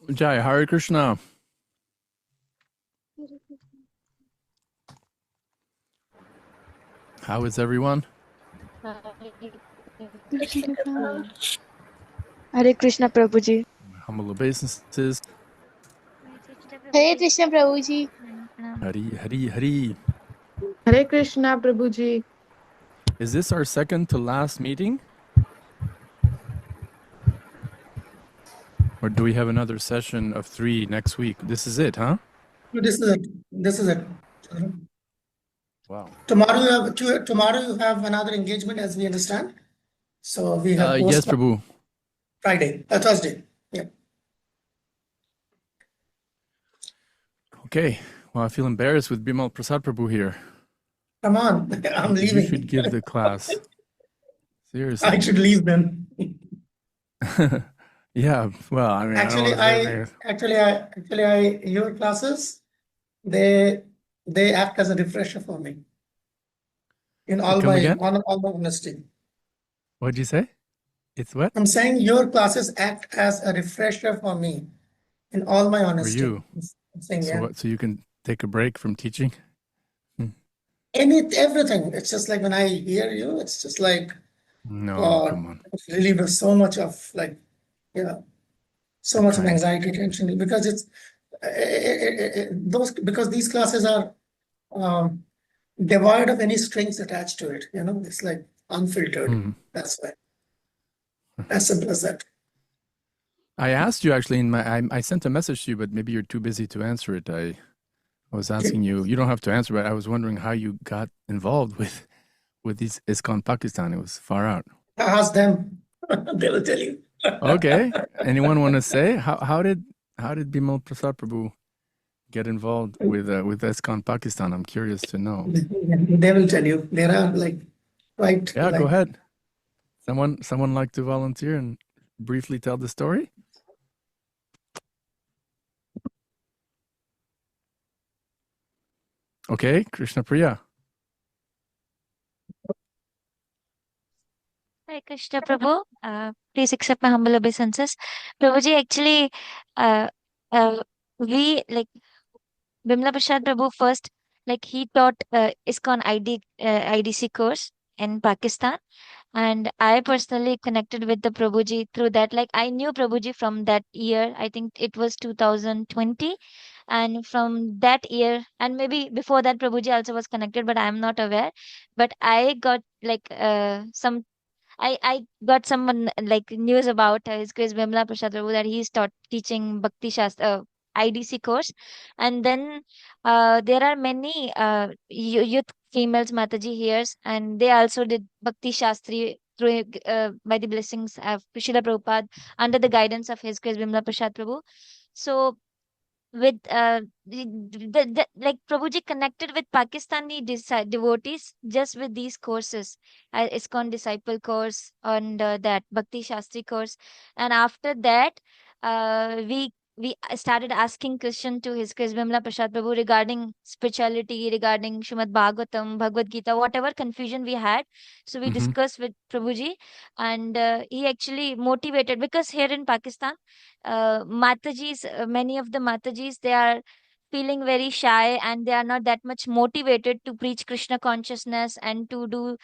Jai, Hare Krishna. How is everyone? Hare Krishna Prabhuji. My humble obeisances. Hare Krishna Prabhuji. Hari, Hari, Hari. Hare Krishna Prabhuji. Is this our second to last meeting? Or do we have another session of 3 next week? This is it, huh? This is it. This is it. Wow. Tomorrow you have another engagement, as we understand. So we have Yes, Prabhu. Thursday. Yeah. Okay. Well, I feel embarrassed with Bimal Prasad Prabhu here. Come on, I'm leaving. You should give the class. Seriously. I should leave then. Yeah. Well, I mean, Your classes, they act as a refresher for me. In all Come my again? all my honesty. What'd you say? It's what? I'm saying your classes act as a refresher for me. In all my For honesty. you. I'm saying, So yeah. what? So you can take a break from teaching? Everything. It's just like when I hear you, it's just like, No, God, come on. it relieves so much of so much of anxiety, tension, because it's because these classes are devoid of any strings attached to it. It's like unfiltered. That's why. As simple as that. I asked you actually I sent a message to you, but maybe you're too busy to answer it. I was asking you. You don't have to answer, but I was wondering how you got involved with these ISKCON Pakistan. It was far out. Ask them. They will tell you. Okay. Anyone want to say how did Bimal Prasad Prabhu get involved with ISKCON Pakistan? I'm curious to know. They will tell you. There are quite. Yeah, go ahead. Someone like to volunteer and briefly tell the story? Okay, Krishna Priya. Hare Krishna Prabhu. Please accept my humble obeisances. Prabhuji, actually, we Bimla Prasad Prabhu first, he taught ISKCON IDC course in Pakistan. And I personally connected with the Prabhuji through that. I knew Prabhuji from that year. I think it was 2020. And from that year, and maybe before that, Prabhuji also was connected, but I'm not aware. But I got I got some news about His Grace Vimla Prasad Prabhu that he's teaching Bhakti Sastri IDC course, and then there are many youth females Mataji here, and they also did Bhakti Shastri through by the blessings of Srila Prabhupada under the guidance of His Grace Vimla Prasad Prabhu. So with like Prabhuji connected with Pakistani devotees just with these courses, ISKCON disciple course and that Bhakti Shastri course, and after that, we started asking question to His Grace Vimla Prasad Prabhu regarding spirituality, regarding Srimad Bhagavatam, Bhagavad Gita, whatever confusion we had. So we discussed with Prabhuji, and he actually motivated, because here in Pakistan, Matajis, many of the Matajis, they are feeling very shy and they are not that much motivated to preach Krishna consciousness and to do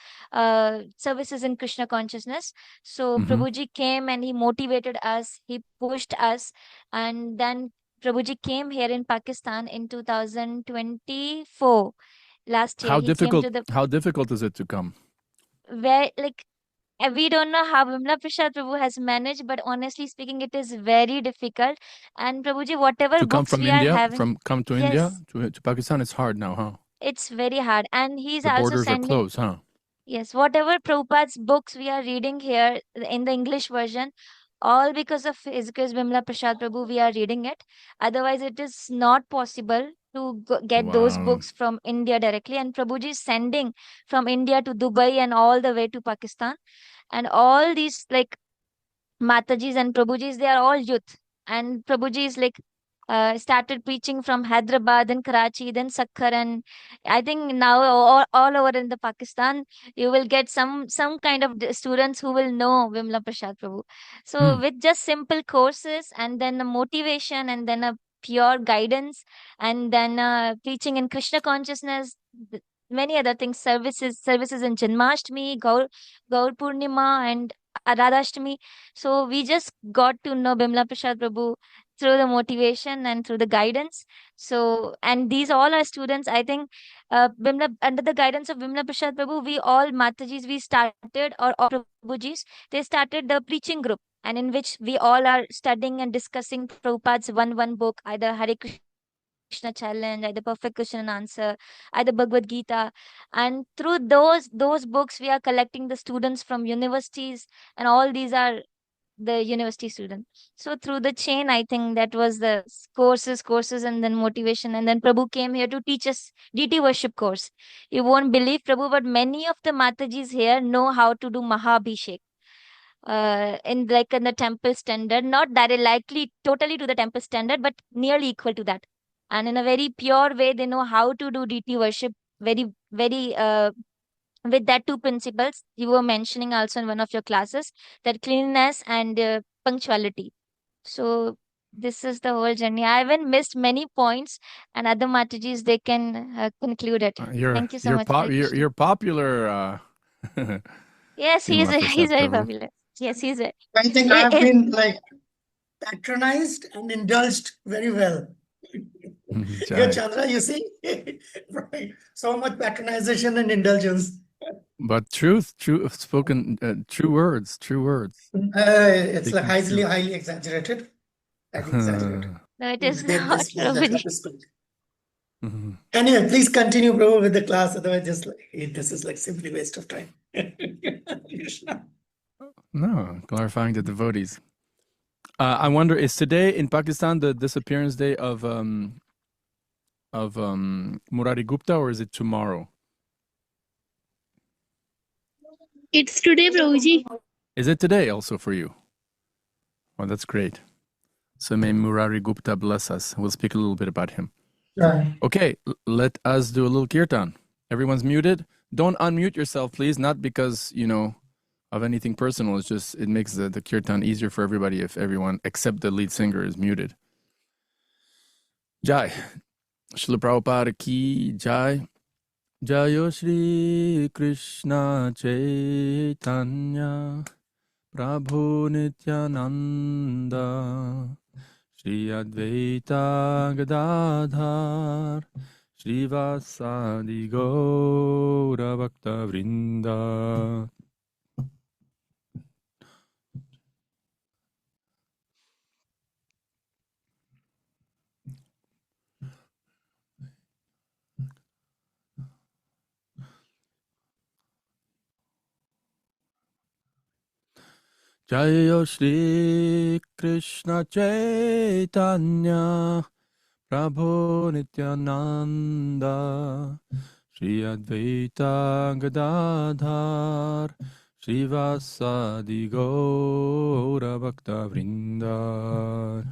services in Krishna consciousness. So Prabhuji came and he motivated us, he pushed us, and then Prabhuji came here in Pakistan in 2024. Last year, he came to the How difficult is it to come? where we don't know how Vimla Prasad Prabhu has managed, but honestly speaking, it is very difficult. And Prabhuji, whatever To come books from we India, are having, India to Pakistan, it's hard now, huh? it's very hard. And he's The also borders are sending, closed, huh? yes, whatever Prabhupada's books we are reading here in the English version, all because of His Grace Vimla Prasad Prabhu, we are reading it. Otherwise, it is not possible to get those Wow. books from India directly. And Prabhuji is sending from India to Dubai and all the way to Pakistan. And all these Matajis and Prabhujis, they are all youth. And Prabhuji is started preaching from Hyderabad, then Karachi, then Sakkar, and I think now all over in the Pakistan, you will get some kind of students who will know Vimla Prasad Prabhu. So Mm. with just simple courses and then a motivation and then a pure guidance and then preaching in Krishna consciousness, many other things, services in Janmashtami, Gaur Purnima, and Radhashtami. So we just got to know Bimla Prasad Prabhu through the motivation and through the guidance. So, and these all are students, I think, under the guidance of Bimla Prasad Prabhu, we all Matajis, we started, or all Prabhujis, they started the preaching group, and in which we all are studying and discussing Prabhupada's one book, either Hare Krishna Challenge, either Perfect Question and Answer, either Bhagavad Gita. And through those books, we are collecting the students from universities, and all these are the university student. So through the chain, I think that was the courses, and then motivation. And then Prabhu came here to teach us DT worship course. You won't believe, Prabhu, but many of the Matajis here know how to do Mahabhishek. In the temple standard, not that likely totally to the temple standard, but nearly equal to that. And in a very pure way, they know how to do DT worship very, very with that two principles you were mentioning also in one of your classes, that cleanliness and punctuality. So this is the whole journey. I haven't missed many points, and other Matajis, they can conclude it. Thank you so much, Hare Krishna. You're popular. Yes, he's Vimla he's Prasad very Prabhu. popular. Yes, he's very. I think I It, have it, been like patronized and indulged very well. Here, Jai. Chandra, you see, right? So much patronization and indulgence. But truth, true spoken, true words, true words. It's like Speaking truth. highly exaggerated. Highly exaggerated. no, it is Get not, this Prabhuji. Mhm. Anyway, please continue, bro, with the class. Otherwise, just like this is like simply waste of time. Krishna. No, glorifying the devotees. I wonder, is today in Pakistan the disappearance day of Murari Gupta, or is it tomorrow? It's today, Prabhuji. Is it today also for you? Well, that's great. So may Murari Gupta bless us. We'll speak a little bit about him. Right. Okay, let us do a little kirtan. Everyone's muted. Don't unmute yourself, please. Not because, of anything personal. It's just, it makes the kirtan easier for everybody if everyone except the lead singer is muted. Jai. Srila Prabhupada ki jai. Jayo Shri Krishna Chaitanya Prabhu Nityananda Shri Advaita Gadadhar Shri Vasadi Gaura Bhakta Vrinda. Jayo Shri Krishna Chaitanya Prabhu Nityananda Shri Advaita Gadadhar Shri Vasadi Gaura Bhakta Vrinda.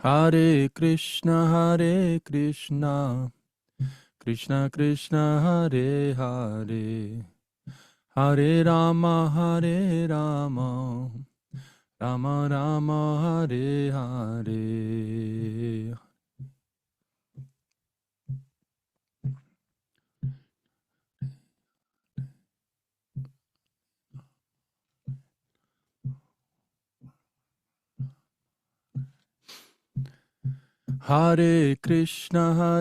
Hare Krishna, Krishna Krishna, Hare Hare, Hare Rama, Rama Rama, Hare Hare. Hare Krishna,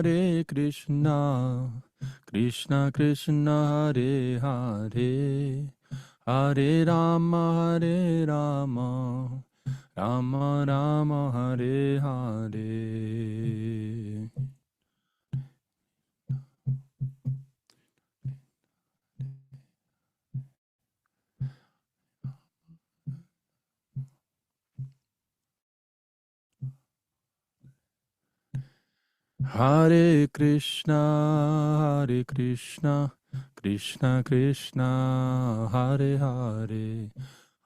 Krishna Krishna, Hare Hare, Hare Rama, Rama Rama, Hare Hare. Hare Krishna, Krishna Krishna, Hare Hare,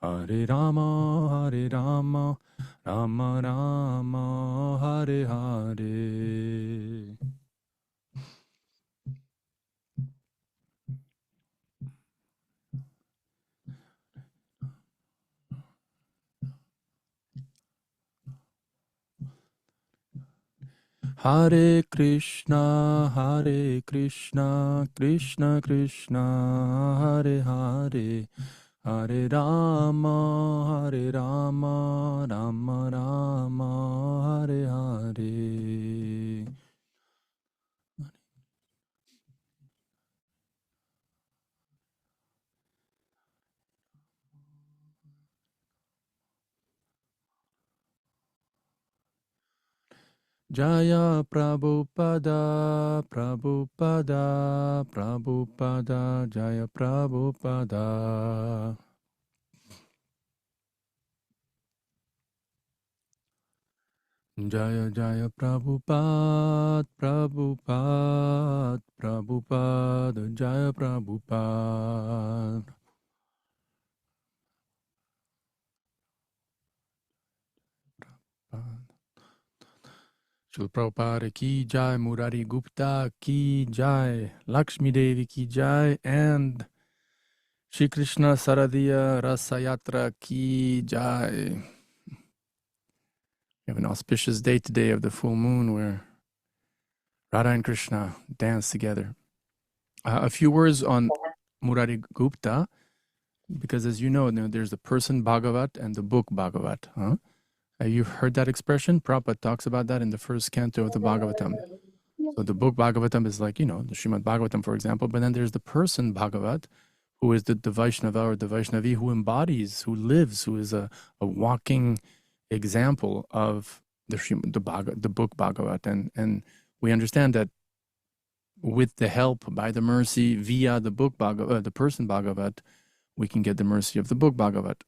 Hare Rama, Rama Rama, Hare Hare. Hare Krishna, Krishna Krishna, Hare Hare, Hare Rama, Rama Rama, Hare Hare. Jaya Prabhupada, Prabhupada, Prabhupada, Jaya Prabhupada. Jaya Jaya Prabhupada, Prabhupada, Prabhupada, Jaya Prabhupada. Srila Prabhupada ki jai, Murari Gupta ki jai, Lakshmi Devi ki jai, and Shri Krishna Saradiya Rasayatra ki jai. We have an auspicious day today of the full moon where Radha and Krishna dance together. A few words on Murari Gupta, because as you know, there's the person Bhagavat and the book Bhagavat. Huh? Have you heard that expression? Prabhupada talks about that in the first canto of the Bhagavatam. So the book Bhagavatam is like, the Srimad Bhagavatam, for example, but then there's the person Bhagavat, who is the Vaishnava or the Vaishnavi, who embodies, who lives, who is a walking example of the book Bhagavat. And we understand that with the help, by the mercy, via the book Bhagavat, the person Bhagavat, we can get the mercy of the book Bhagavat.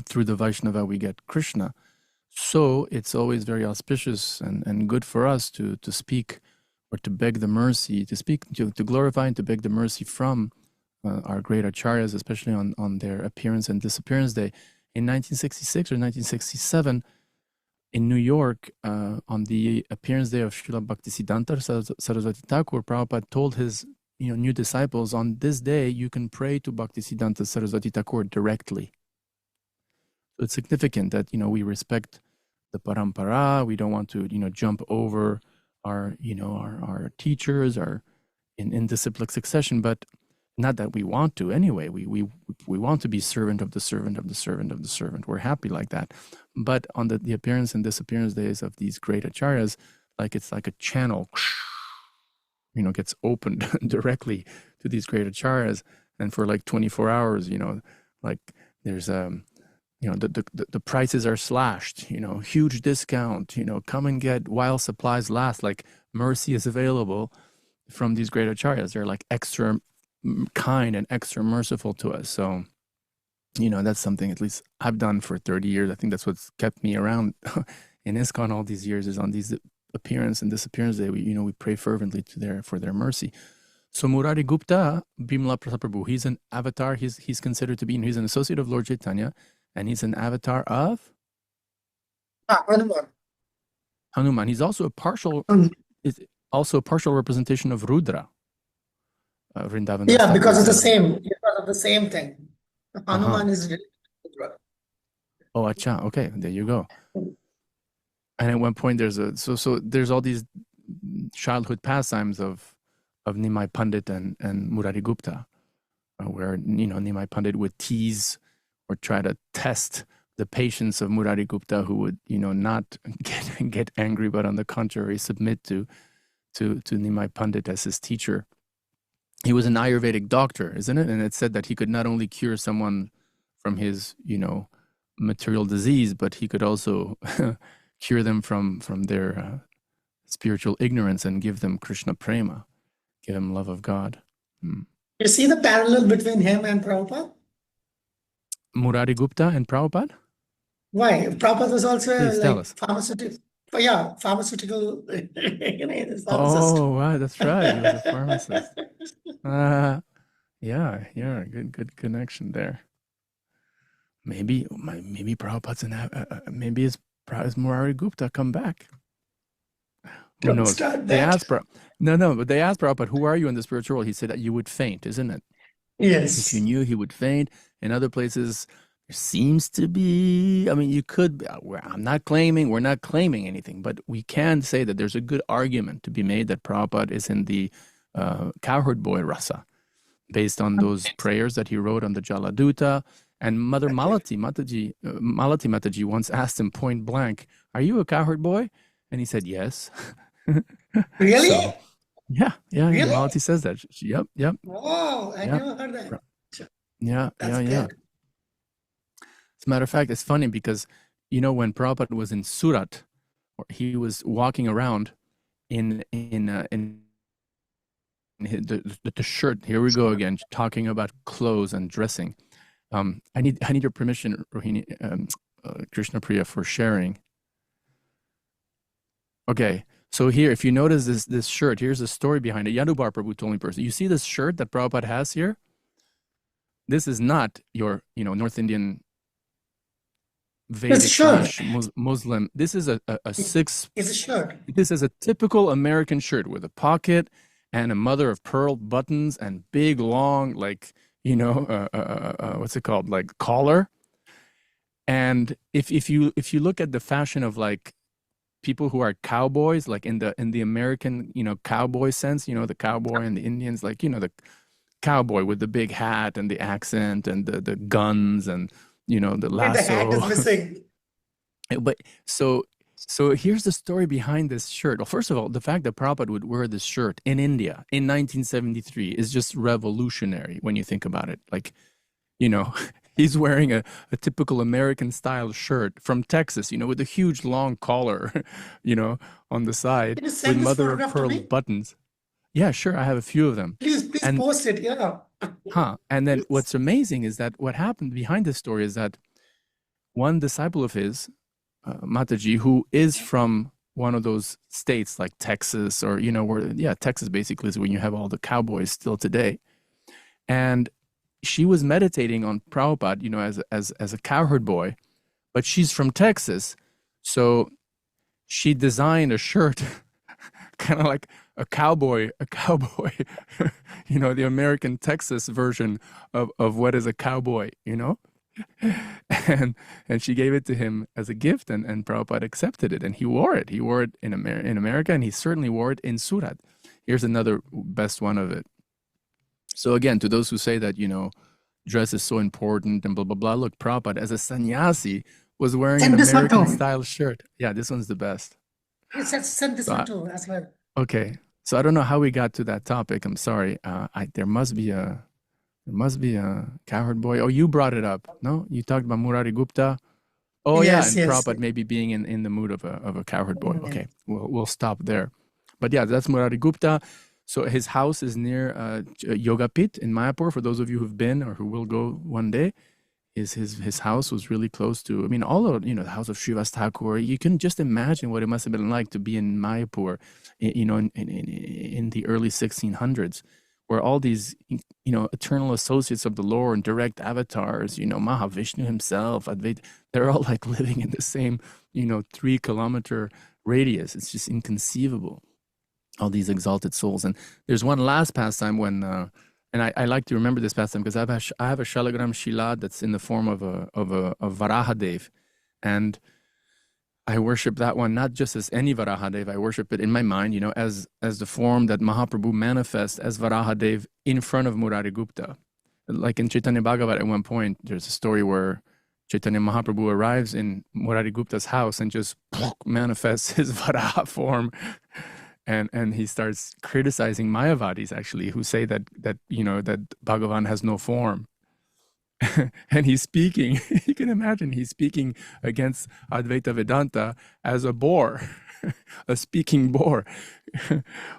Through the Vaishnava, we get Krishna. So it's always very auspicious and good for us to speak or to beg the mercy, to glorify and to beg the mercy from our great acharyas, especially on their appearance and disappearance day. In 1966 or 1967, in New York, on the appearance day of Srila Bhaktisiddhanta Saraswati Thakur, Prabhupada told his new disciples, on this day you can pray to Bhaktisiddhanta Saraswati Thakur directly. So it's significant that we respect the parampara. We don't want to jump over our our teachers, in disciplic succession, but not that we want to anyway. We want to be servant of the servant of the servant of the servant. We're happy like that. But on the appearance and disappearance days of these great acharyas, it's like a channel, gets opened directly to these great acharyas, and for 24 hours, there's the prices are slashed, huge discount, come and get while supplies last. Mercy is available from these great acharyas. They're extra kind and extra merciful to us. So, that's something at least I've done for 30 years. I think that's what's kept me around in ISKCON all these years, is on these appearance and disappearance day, we pray fervently for their mercy. So Murari Gupta, Bimala Prasad Prabhu, he's an avatar. He's considered to be, he's an associate of Lord Chaitanya, and he's an avatar of Hanuman. Hanuman. He's also a partial representation of Rudra. Vrindavan. Yeah, because of the same thing. Hanuman is related to Rudra. Oh, acha. Okay, there you go. And at one point, there's all these childhood pastimes of Nimai Pandit and Murari Gupta, where Nimai Pandit would tease or try to test the patience of Murari Gupta, who would not get angry, but on the contrary submit to Nimai Pandit as his teacher. He was an Ayurvedic doctor, isn't it? And it said that he could not only cure someone from his material disease, but he could also cure them from their spiritual ignorance and give them Krishna prema, give them love of God. You see the parallel between him and Prabhupada? Murari Gupta and Prabhupada? Why? Prabhupada was also Please tell us. yeah, pharmaceutical, pharmacist. Oh, wow, that's right. He was a pharmacist. Yeah, good connection there. Maybe Prabhupada's maybe is Murari Gupta come back. Who Don't knows? start They that. asked but they asked Prabhupada, who are you in the spiritual world? He said that you would faint, isn't it? If you Yes. knew, he would faint. In other places, there seems to be, I mean, you could, we're not claiming anything, but we can say that there's a good argument to be made that Prabhupada is in the cowherd boy rasa, based on those prayers that he wrote on the Jaladuta. And Mother Malati Mataji once asked him point blank, "Are you a cowherd boy?" And he said, "Yes." Really? So, yeah. Really? Malati says that. Yep. Wow, I Yeah. never heard that. Yeah. That's As good. a matter of fact, it's funny because, when Prabhupada was in Surat, or he was walking around in the shirt. Here we go again, talking about clothes and dressing. I need your permission, Rohini, Krishna Priya, for sharing. Okay, so here, if you notice this shirt, here's the story behind it. Yadubar Prabhu told me personally. You see this shirt that Prabhupada has here? This is not your, North Indian Vedic Muslim. This is a six. It's a shirt. This is a typical American shirt with a pocket and a mother of pearl buttons and big long, like, what's it called, like collar. And if you look at the fashion of like people who are cowboys, like in the American, cowboy sense, the cowboy and the Indians, like, the cowboy with the big hat and the accent and the guns and, the lasso. The hat is missing. But so here's the story behind this shirt. Well, first of all, the fact that Prabhupada would wear this shirt in India in 1973 is just revolutionary when you think about it. Like, he's wearing a typical American style shirt from Texas, with a huge long collar, on the side Can you send with this mother of photograph to pearl me? buttons. Yeah, sure. I have a few of them. Please And post it. Yeah. and then what's amazing is that what happened behind this story is that one disciple of his, Mataji, who is from one of those states like Texas or, Texas basically is when you have all the cowboys still today. And she was meditating on Prabhupada, as a cowherd boy, but she's from Texas. So she designed a shirt kind of like a cowboy, the American Texas version of what is a cowboy, and she gave it to him as a gift, and Prabhupada accepted it, and he wore it. He wore it in America, and he certainly wore it in Surat. Here's another best one of it. So again, to those who say that, dress is so important and blah, blah, blah, look, Prabhupada as a sannyasi was wearing an American style shirt. Yeah, this one's the best. Send this one too as well. Okay. So I don't know how we got to that topic. I'm sorry. There must be a cowherd boy. Oh, you brought it up. No? You talked about Murari Gupta. Oh, Yes, yeah, and yes. Prabhupada maybe being in the mood of a cowherd boy. Okay, we'll stop there. But yeah, that's Murari Gupta. So his house is near Yogapit in Mayapur. For those of you who've been or who will go one day, his house was really close to, all of, the house of Srivas Thakur. You can just imagine what it must have been like to be in Mayapur, in the early 1600s, where all these, eternal associates of the Lord and direct avatars, Mahavishnu himself, Advaita, they're all like living in the same, 3-kilometer radius. It's just inconceivable, all these exalted souls. And there's one last pastime when, and I like to remember this pastime because I have a Shalagram Shila that's in the form of a Varahadev, and I worship that one not just as any Varahadev. I worship it in my mind, as the form that Mahaprabhu manifests as Varahadev in front of Murari Gupta. Like in Chaitanya Bhagavat, at one point, there's a story where Chaitanya Mahaprabhu arrives in Murari Gupta's house and just manifests his Varaha form. And he starts criticizing Mayavadis, actually, who say that Bhagavan has no form. And he's speaking, you can imagine, he's speaking against Advaita Vedanta as a boar, a speaking boar.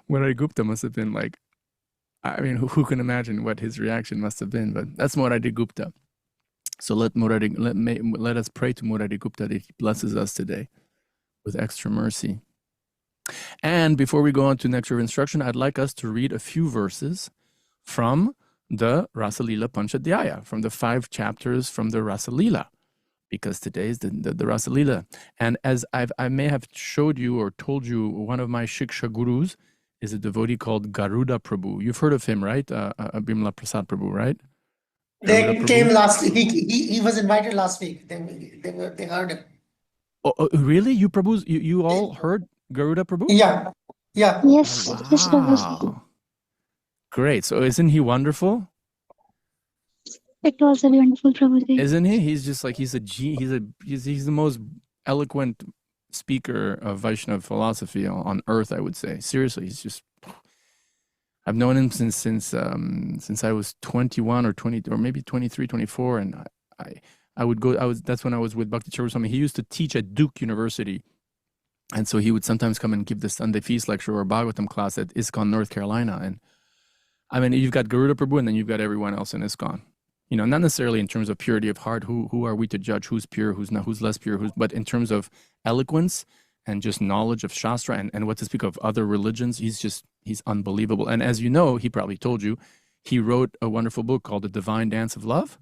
Murari Gupta must have been like, who can imagine what his reaction must have been? But that's Murari Gupta. So let us pray to Murari Gupta that he blesses us today. with extra mercy. And before we go on to next instruction, I'd like us to read a few verses from the Rasalila Panchadhyaya, from the 5 chapters from the Rasalila, because today is the Rasalila. And as I may have showed you or told you, one of my Shiksha gurus is a devotee called Garuda Prabhu. You've heard of him, right? Bimla Prasad Prabhu, right? They came last week. He was invited last week. They heard him. Oh, really? You Prabhus, you all heard Garuda Prabhu? Yeah. Yes, Krishna Wow. Great. So isn't he wonderful? it was very wonderful, Prabhuji. Isn't he? He's just like he's the most eloquent speaker of Vaishnava philosophy on earth, I would say. Seriously, he's just. I've known him since I was 21 or 20 or maybe 23, 24, and I would go. That's when I was with Bhakti Sastri. He used to teach at Duke University, and so he would sometimes come and give the Sunday feast lecture or Bhagavatam class at ISKCON, North Carolina. And I mean, you've got Garuda Prabhu, and then you've got everyone else in ISKCON. You know, not necessarily in terms of purity of heart. Who are we to judge who's pure, who's not, who's less pure, but in terms of eloquence and just knowledge of Shastra and what to speak of other religions, he's unbelievable. And as you know, he probably told you, he wrote a wonderful book called The Divine Dance of Love.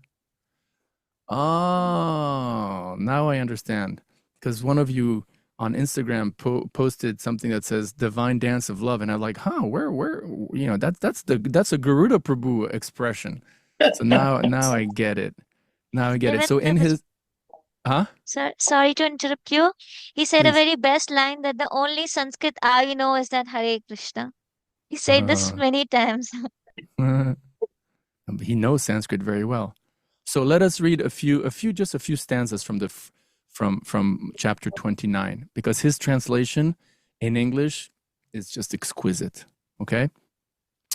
Oh, now I understand. Because one of you on Instagram posted something that says Divine Dance of Love, and I'm like, where, you know, that's a Garuda Prabhu expression. So now I get it. Now I get it. So in his, Sorry to interrupt you. He said a Please. very best line that the only Sanskrit I know is that Hare Krishna. He said this many times. He knows Sanskrit very well. So let us read a few stanzas from chapter 29, because his translation in English is just exquisite. Okay?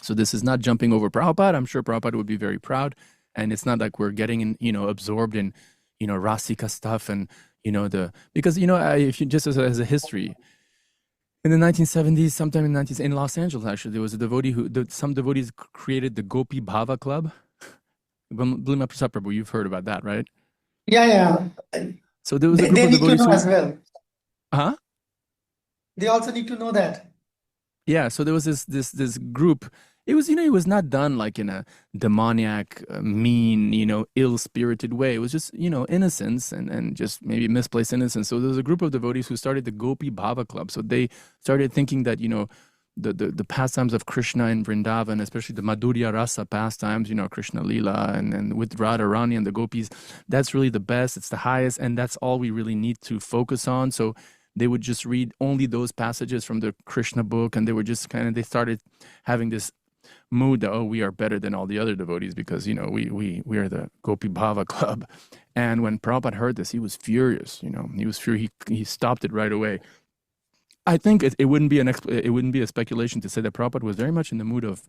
So this is not jumping over Prabhupada. I'm sure Prabhupada would be very proud. And it's not like we're getting in, absorbed in, Rasika stuff and, because, if you just as a history, in the 1970s, sometime in the 90s, in Los Angeles, actually, there was a devotee some devotees created the Gopi Bhava Club. Bhima Prasad Prabhu, you've heard about that, right? Yeah. So there was a group They of need to devotees know as well. Huh? They also need to know that. Yeah, so there was this group. It was not done like in a demoniac, mean, ill-spirited way. It was just, innocence and just maybe misplaced innocence. So there was a group of devotees who started the Gopi Bhava Club. So they started thinking that, the pastimes of Krishna in Vrindavan, especially the Madhurya Rasa pastimes, Krishna Lila and with Radharani and the gopis, that's really the best. It's the highest, and that's all we really need to focus on. So they would just read only those passages from the Krishna book, and they were just they started having this mood that, we are better than all the other devotees because, we are the Gopi Bhava Club. And when Prabhupada heard this, he was furious, he was furious. He stopped it right away. I think it wouldn't be a speculation to say that Prabhupada was very much in the mood of,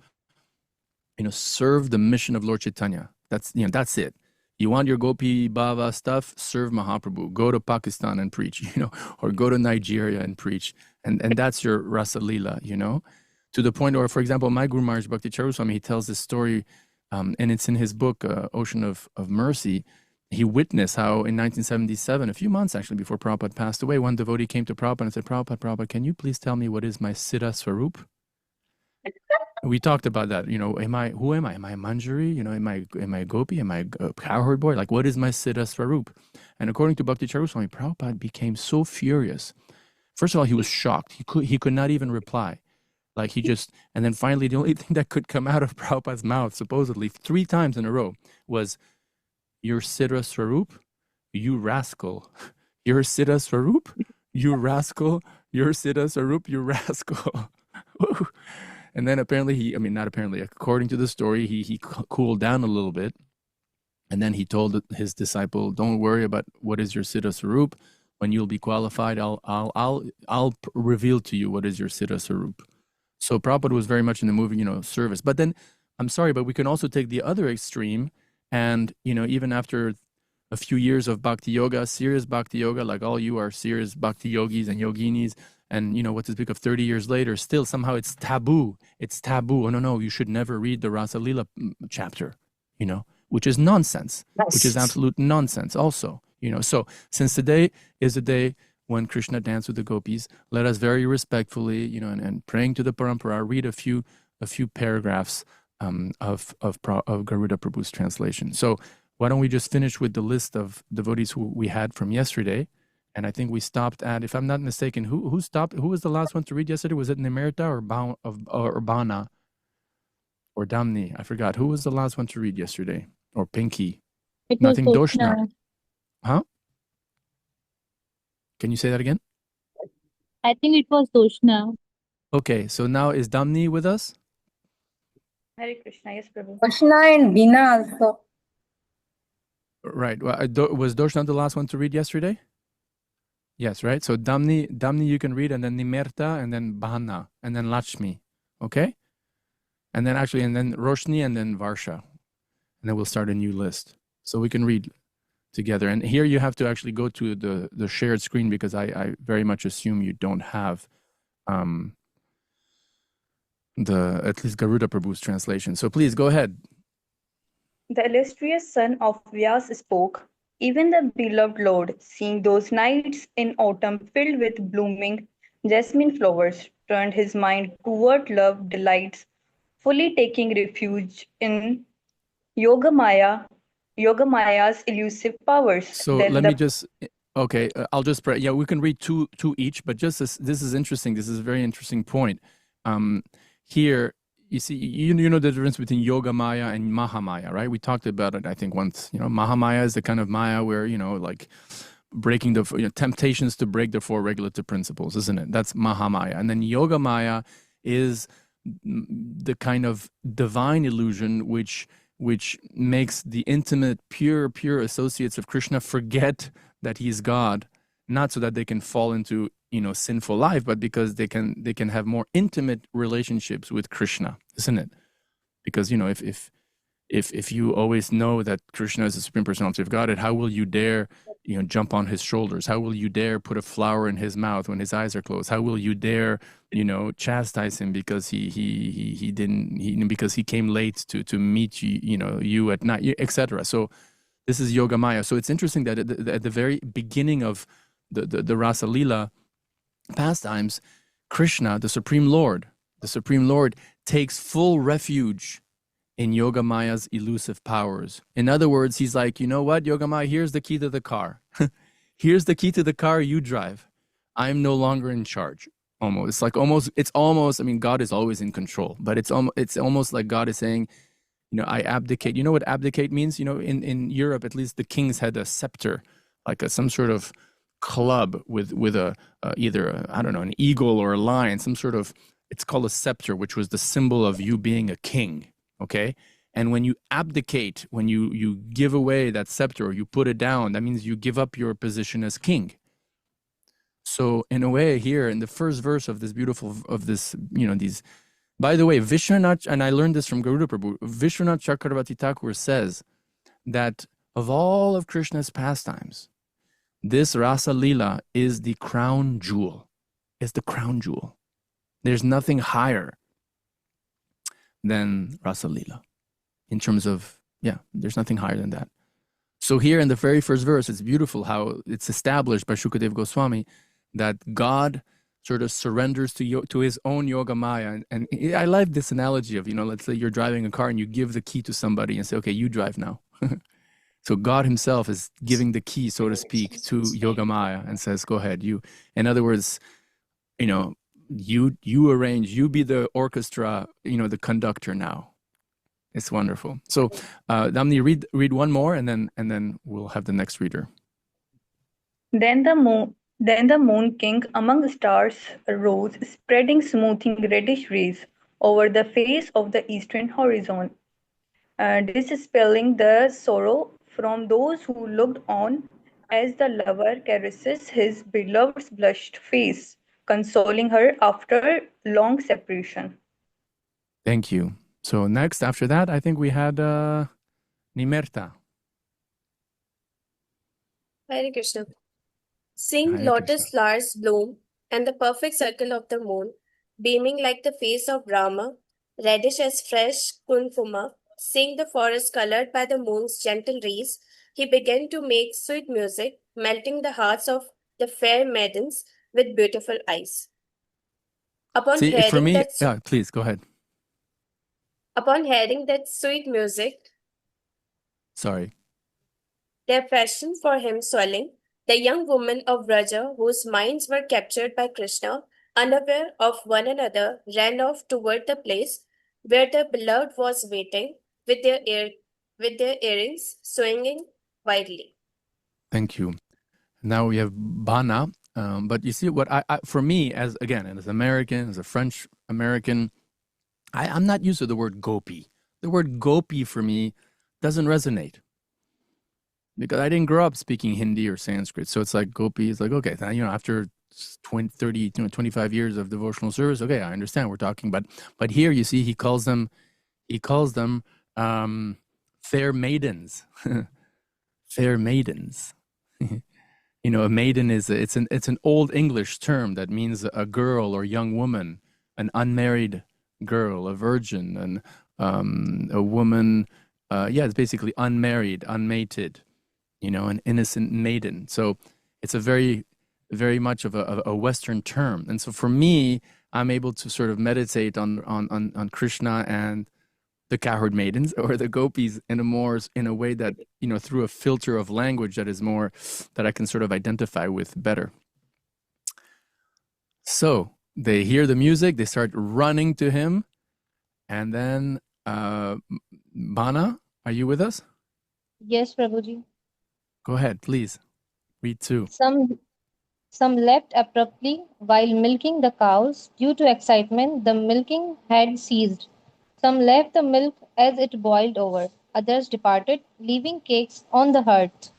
serve the mission of Lord Chaitanya. That's it. You want your Gopi Bhava stuff? Serve Mahaprabhu. Go to Pakistan and preach, or go to Nigeria and preach. And that's your Rasa Leela, to the point where, for example, my Guru Maharaj Bhakti Charuswami, he tells this story, and it's in his book, Ocean of Mercy. He witnessed how in 1977, a few months actually before Prabhupada passed away, one devotee came to Prabhupada and said, Prabhupada, can you please tell me what is my Siddha Swarup? We talked about that. Who am I? Am I Manjari? Am I Gopi? Am I a cowherd boy? Like, what is my Siddha Swarup? And according to Bhakti Charuswami, Prabhupada became so furious. First of all, he was shocked. He could not even reply. Like and then finally, the only thing that could come out of Prabhupada's mouth, supposedly 3 times in a row, was, your Siddha Swarup, you rascal. Your Siddha Swarup, you rascal. Your Siddha Swarup, you rascal. And then apparently according to the story, he cooled down a little bit. And then he told his disciple, don't worry about what is your Siddha Swarup. When you'll be qualified, I'll reveal to you what is your Siddha Swarup. So Prabhupada was very much in the movie, service. But then, I'm sorry, but we can also take the other extreme. And, even after a few years of Bhakti Yoga, serious Bhakti Yoga, like all you are serious Bhakti Yogis and Yoginis, and, what to speak of 30 years later, still somehow it's taboo. It's taboo. Oh, no, you should never read the Rasa Leela chapter, which is nonsense, which is absolute nonsense also, So since today is a day when Krishna danced with the gopis, let us very respectfully, and praying to the parampara, read a few paragraphs of Garuda Prabhu's translation. So why don't we just finish with the list of devotees who we had from yesterday? And I think we stopped at, if I'm not mistaken, who stopped? Who was the last one to read yesterday? Was it Nimerta or Bana or Damni? I forgot. Who was the last one to read yesterday? Or Pinky? It was Nothing. Doshna. Doshna. Huh? Can you say that again? I think it was Doshna. Okay, so now is Damni with us? Hare Krishna, yes, Prabhu. Krishna and Bina also. Right. Well, was Doshna the last one to read yesterday? Yes, right? So Damni you can read, and then Nimerta, and then Bhana, and then Lakshmi. Okay? And then Roshni, and then Varsha. And then we'll start a new list. So we can read together. And here you have to actually go to the shared screen, because I very much assume you don't have at least Garuda Prabhu's translation. So please go ahead. The illustrious son of Vyas spoke. Even the beloved Lord, seeing those nights in autumn filled with blooming jasmine flowers, turned his mind toward love delights, fully taking refuge in Yogamaya's elusive powers. So Then let the me just, okay, I'll just pray. Yeah, we can read two each, but just this is interesting. This is a very interesting point. Here, you see, you know the difference between Yoga Maya and Mahamaya, right? We talked about it, I think, once. Mahamaya is the kind of Maya where, like breaking the temptations to break the four regulative principles, isn't it? That's Mahamaya. And then Yoga Maya is the kind of divine illusion which makes the intimate, pure associates of Krishna forget that he's God, not so that they can fall into sinful life, but because they can have more intimate relationships with Krishna, isn't it? Because if you always know that Krishna is the Supreme Personality of Godhead, how will you dare jump on his shoulders? How will you dare put a flower in his mouth when his eyes are closed? How will you dare chastise him because because he came late to meet you at night, etc. So this is Yoga Maya. So it's interesting that at the very beginning of the Rasa Lila pastimes, Krishna, the Supreme Lord, takes full refuge in Yoga Maya's elusive powers. In other words, he's like, you know what, Yoga Maya, here's the key to the car. Here's the key to the car, you drive. I'm no longer in charge. It's almost, I mean, God is always in control, but it's almost like God is saying, I abdicate. You know what abdicate means? In Europe, at least, the kings had a scepter, like some sort of club with either an eagle or a lion, some sort of, it's called a scepter, which was the symbol of you being a king. Okay. And when you abdicate, when you give away that scepter or you put it down, that means you give up your position as king. So in a way, here in the first verse of this these, by the way, Vishwanath, and I learned this from Garuda Prabhu, Vishwanath Chakravarti Thakur says that of all of Krishna's pastimes, this Rasa Lila is the crown jewel. It's the crown jewel. There's nothing higher than Rasa Lila in terms of, there's nothing higher than that. So here in the very first verse, it's beautiful how it's established by Shukadev Goswami that God sort of surrenders to his own Yoga Maya. And I like this analogy of, let's say you're driving a car and you give the key to somebody and say, okay, you drive now. So God himself is giving the key, so to speak, to Yoga Maya and says, go ahead, you. In other words, you arrange, you be the orchestra, the conductor now. It's wonderful. So Damni, read one more and then we'll have the next reader. Then the moon king among stars arose, spreading smoothing reddish rays over the face of the eastern horizon, dispelling the sorrow from those who looked on as the lover caresses his beloved's blushed face, consoling her after long separation. Thank you. So next, after that, I think we had Nimerta. Hare Krishna. Seeing Hare lotus Krishna. flowers bloom and the perfect circle of the moon, beaming like the face of Brahma, reddish as fresh kunfuma, seeing the forest colored by the moon's gentle rays, he began to make sweet music, melting the hearts of the fair maidens with beautiful eyes. Upon See, for hearing me, that, yeah, please go ahead. upon hearing that sweet music, Sorry. their passion for him swelling, the young women of Vraja, whose minds were captured by Krishna, unaware of one another, ran off toward the place where the beloved was waiting, with their earrings swinging wildly. Thank you. Now we have Bana. But you see, what I for me, as again, as American, as a French American, I'm not used to the word gopi. The word gopi for me doesn't resonate because I didn't grow up speaking Hindi or Sanskrit. So it's like gopi is like, okay, after 20, 30, 25 years of devotional service, okay, I understand we're talking. But here you see, he calls them fair maidens, fair maidens. A maiden it's an Old English term that means a girl or young woman, an unmarried girl, a virgin, and a woman. It's basically unmarried, unmated. An innocent maiden. So it's a very, very much of a Western term. And so for me, I'm able to sort of meditate on Krishna and the cowherd maidens or the gopis in a way that, through a filter of language that is more, that I can sort of identify with better. So they hear the music, they start running to him. And then, Bana, are you with us? Yes, Prabhuji. Go ahead, please. Read too. Some left abruptly while milking the cows. Due to excitement, the milking had ceased. Some left the milk as it boiled over. Others departed, leaving cakes on the hearth.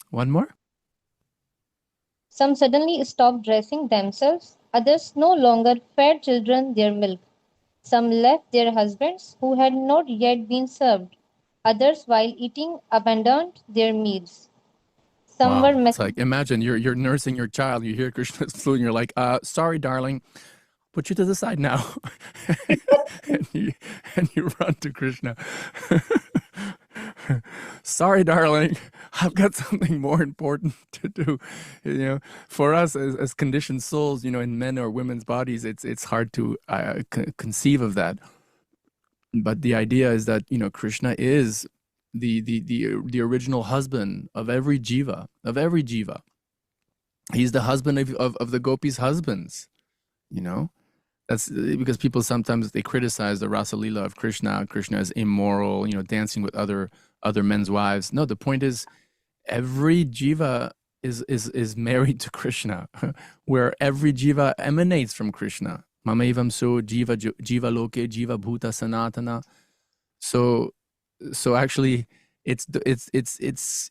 One more. Some suddenly stopped dressing themselves. Others no longer fed children their milk. Some left their husbands who had not yet been served. Others, while eating, abandoned their meals. Some Wow. were It's like, imagine you're nursing your child, you hear Krishna's flute, and you're like, sorry, darling, put you to the side now. and you run to Krishna. Sorry, darling, I've got something more important to do. For us as conditioned souls, in men or women's bodies, it's hard to conceive of that. But the idea is that, Krishna is the original husband of every jiva, He's the husband of the gopis' husbands, That's because people sometimes they criticize the Rasa Lila of Krishna. Krishna is immoral, dancing with other men's wives. No, the point is every jiva is married to Krishna, where every jiva emanates from Krishna. Mamaevam so jiva loke jiva bhuta sanatana. So actually, it's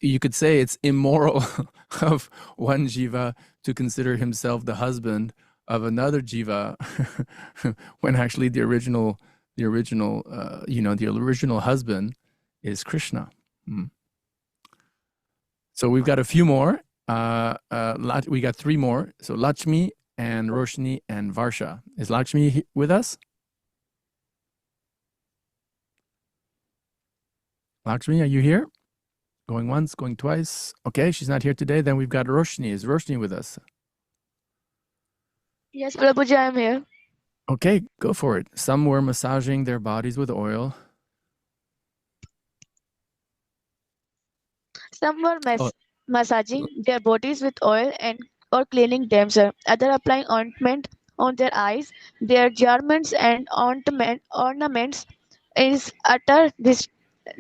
you could say it's immoral of one jiva to consider himself the husband of another jiva, when actually the original husband is Krishna. So we've got a few more. We got three more. So Lakshmi and Roshni and Varsha. Is Lakshmi with us? Lakshmi, are you here? Going once, going twice. Okay, she's not here today. Then we've got Roshni. Is Roshni with us? Yes, Prabhuji, I am here. Okay, go for it. Some were massaging their bodies with oil. Some were massaging their bodies with oil or cleaning themselves. Others applying ointment on their eyes, their garments and ornaments. Is utter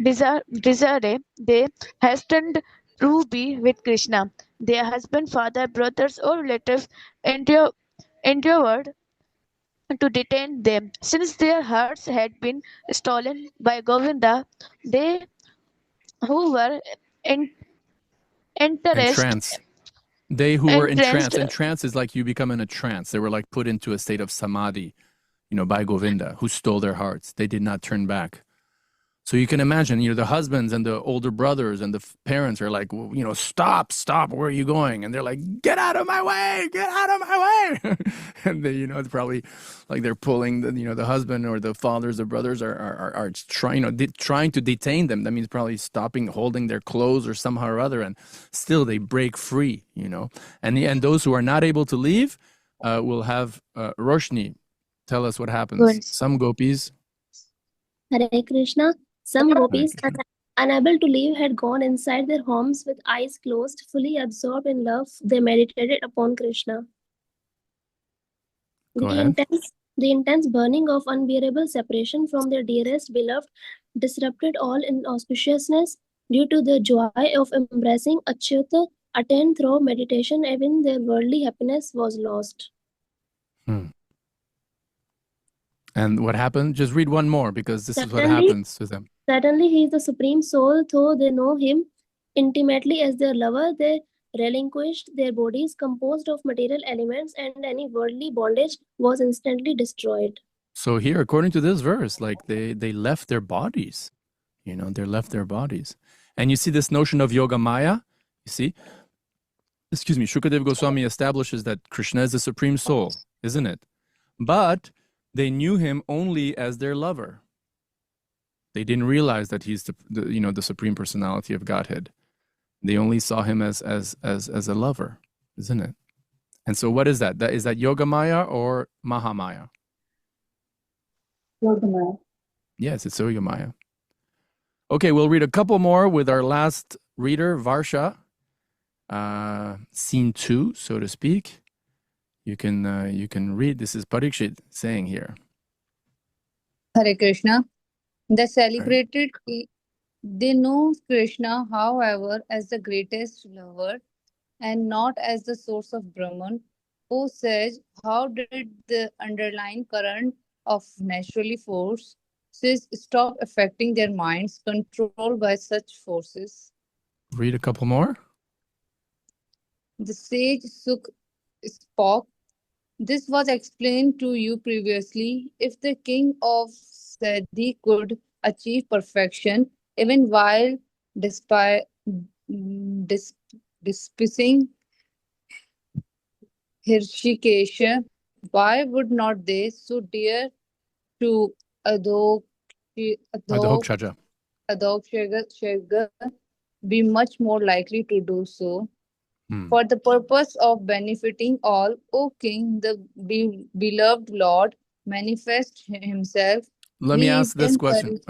disarray. They hastened to be with Krishna. Their husband, father, brothers, or relatives endeavored to detain them. Since their hearts had been stolen by Govinda, they who were Entranced. They who were entranced. entranced. Entranced is like you become in a trance. They were like put into a state of samadhi, by Govinda, who stole their hearts. They did not turn back. So you can imagine, the husbands and the older brothers and the parents are like, well, stop, where are you going? And they're like, get out of my way, and they, it's probably like they're pulling the husband or the fathers, the brothers are trying, trying to detain them. That means probably stopping, holding their clothes or somehow or other, and still they break free, and those who are not able to leave will have Roshni tell us what happens. Good. Some gopis. Hare Krishna. Some gopis, unable to leave, had gone inside their homes with eyes closed, fully absorbed in love. They meditated upon Krishna. Go ahead. The intense burning of unbearable separation from their dearest beloved disrupted all inauspiciousness. Due to the joy of embracing Achyuta attained through meditation, even their worldly happiness was lost. And what happened? Just read one more, because this is what happens to them. Certainly, he is the Supreme Soul, though they know him intimately as their lover. They relinquished their bodies composed of material elements, and any worldly bondage was instantly destroyed. So here, according to this verse, like they left their bodies, they left their bodies. And you see this notion of Yoga Maya, Shukadev Goswami establishes that Krishna is the Supreme Soul, isn't it? But they knew him only as their lover. They didn't realize that he's the Supreme Personality of Godhead. They only saw him as a lover, isn't it? And so what is that? Is that Yoga Maya or Mahamaya? Yoga Maya. Yes, it's Yoga Maya. Okay, we'll read a couple more with our last reader, Varsha. Scene 2, so to speak. You can read. This is Parikshit saying here. Hare Krishna. The celebrated, they know Krishna, however, as the greatest lover and not as the source of Brahman. O sage, how did the underlying current of naturally forces stop affecting their minds controlled by such forces? Read a couple more. The sage Suk spoke. This was explained to you previously. If the king of Siddhi could achieve perfection, even while despising Hirshikesha, why would not they so dear to Adhokshaja be much more likely to do so? For the purpose of benefiting all, O King, the beloved Lord manifests himself. Let me ask this question.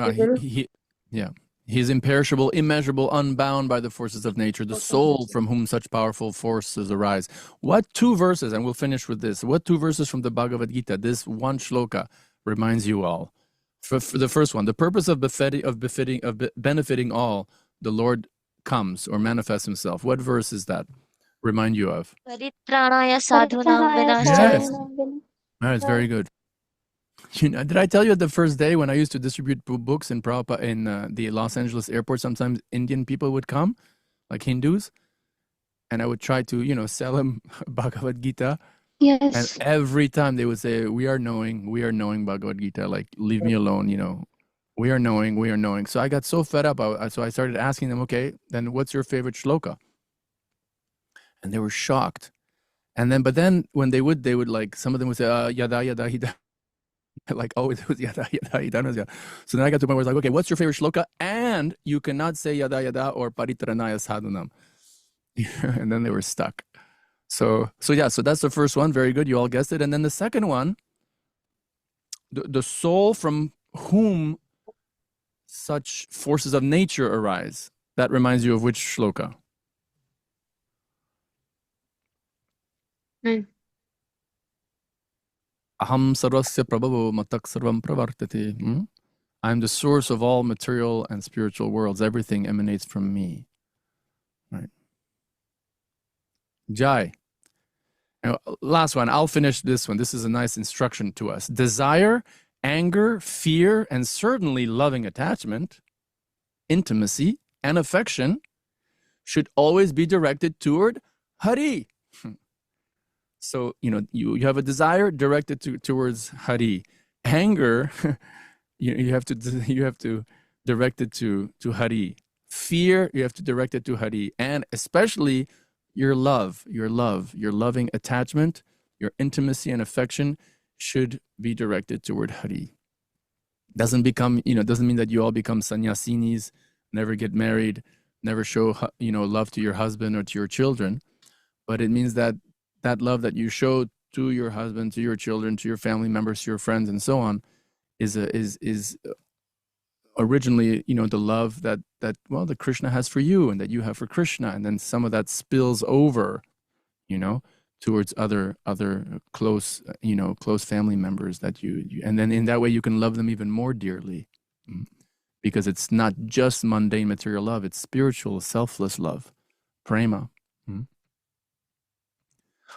He's imperishable, immeasurable, unbound by the forces of nature, the soul from whom such powerful forces arise. What 2 verses, and we'll finish with this, what 2 verses from the Bhagavad Gita, this one shloka, reminds you all? For the first one, the purpose of benefiting all, the Lord comes or manifests himself. What verse is that? Remind you of? Paritranaya sadhunam vinashaya. Yes. That's very good. Did I tell you the first day when I used to distribute books in Prabhupada in the Los Angeles airport, sometimes Indian people would come, like Hindus, and I would try to, sell them Bhagavad Gita. Yes. And every time they would say, we are knowing Bhagavad Gita, like, leave me alone, we are knowing. So I got so fed up. So I started asking them, okay, then what's your favorite shloka? And they were shocked. But then when they would like, some of them would say, yada, yada, hida. Like, always it was yada, yada, hida. So then I got to the point where I was like, okay, what's your favorite shloka? And you cannot say yada, yada or paritranaya sadhanam. And then they were stuck. So that's the first one. Very good. You all guessed it. And then the second one, the soul from whom such forces of nature arise. That reminds you of which shloka? Aham sarvasya prabhavo matak sarvam pravartate. I am the source of all material and spiritual worlds. Everything emanates from me. Right. Jai. Now, last one. I'll finish this one. This is a nice instruction to us. Desire, anger, fear, and certainly loving attachment, intimacy, and affection should always be directed toward Hari. So, you have a desire directed towards Hari. Anger, you have to direct it to Hari. Fear, you have to direct it to Hari. And especially your loving attachment, your intimacy and affection should be directed toward Hari. Doesn't mean that you all become sannyasinis, never get married, never show, love to your husband or to your children. But it means that love that you show to your husband, to your children, to your family members, to your friends, and so on, is originally, the love that Krishna has for you and that you have for Krishna, and then some of that spills over, towards other close family members that you, and then in that way you can love them even more dearly, because it's not just mundane material love; it's spiritual, selfless love, prema.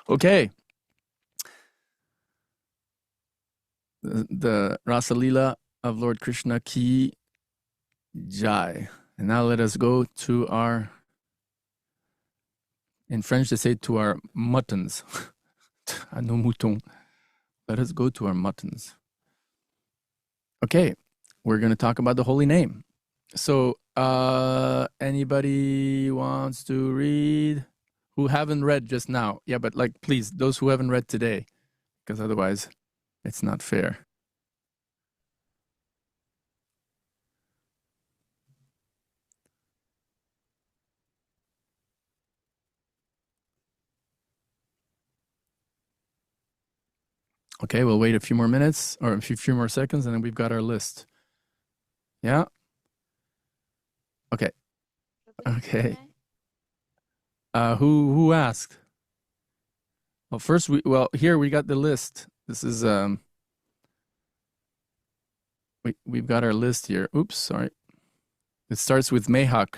Okay. The Rasa Leela of Lord Krishna ki jai. And now let us go to our, in French they say, to our muttons. Nos moutons. Let us go to our muttons. Okay, we're going to talk about the holy name. So, anybody wants to read? Who haven't read just now? Yeah, but please, those who haven't read today, because otherwise it's not fair. Okay, we'll wait a few more minutes or a few more seconds, and then we've got our list. Yeah? Okay. Okay. Who asked? Well, first, here we got the list. This is, we've got our list here. Oops, sorry. It starts with Mehak.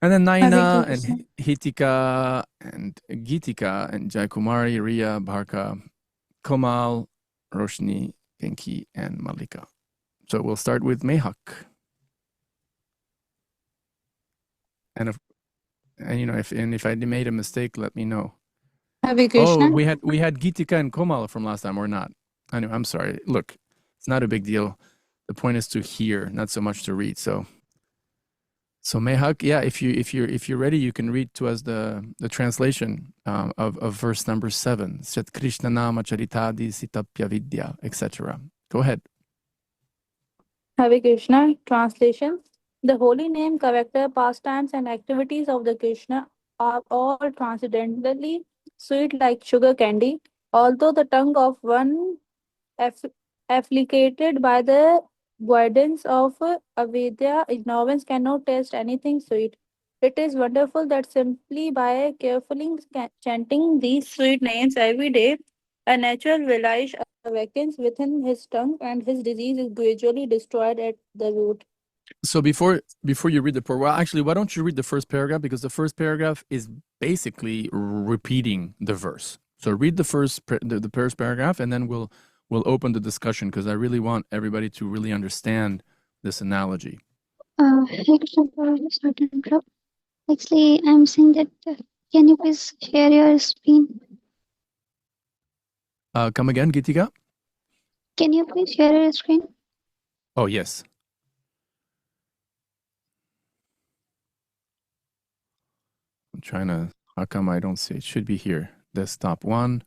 And then Naina and Hitika and Gitika and Jaikumari, Riya, Bharka, Komal, Roshni, Pinky, and Malika. So we'll start with Mehak. And if I made a mistake, let me know. Hare Krishna. Oh, we had Gitika and Komal from last time, or not? Anyway, I'm sorry. Look, it's not a big deal. The point is to hear, not so much to read. So Mehak, yeah, if you're ready, you can read to us the translation of verse number 7. Sat Krishna nama charitadi sitapya vidya, etc. Go ahead. Hare Krishna. Translation. The holy name, character, pastimes, and activities of the Krishna are all transcendently sweet like sugar candy. Although the tongue of one afflicted by the guidance of avidya, ignorance cannot taste anything sweet. It is wonderful that simply by carefully chanting these sweet names every day, a natural relish awakens within his tongue and his disease is gradually destroyed at the root. So before you read actually, why don't you read the first paragraph, because the first paragraph is basically repeating the verse. So read the first paragraph, and then we'll open the discussion, because I really want everybody to really understand this analogy. Hare Krishna, Prabhu, sorry to interrupt. Actually, I'm saying that can you please share your screen? Come again, Gitika? Can you please share your screen? Oh, yes. I'm trying to, how come I don't see it? It should be here. Desktop 1.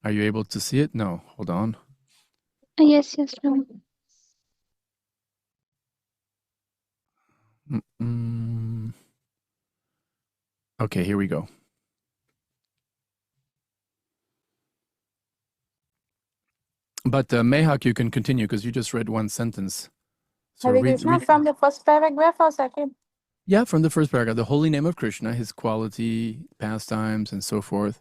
Are you able to see it? No, hold on. Yes, Prabhu. Okay, here we go. But Mehak, you can continue, because you just read one sentence. So Hare Krishna, from the first paragraph or second? Yeah, from the first paragraph. The holy name of Krishna, his quality, pastimes, and so forth.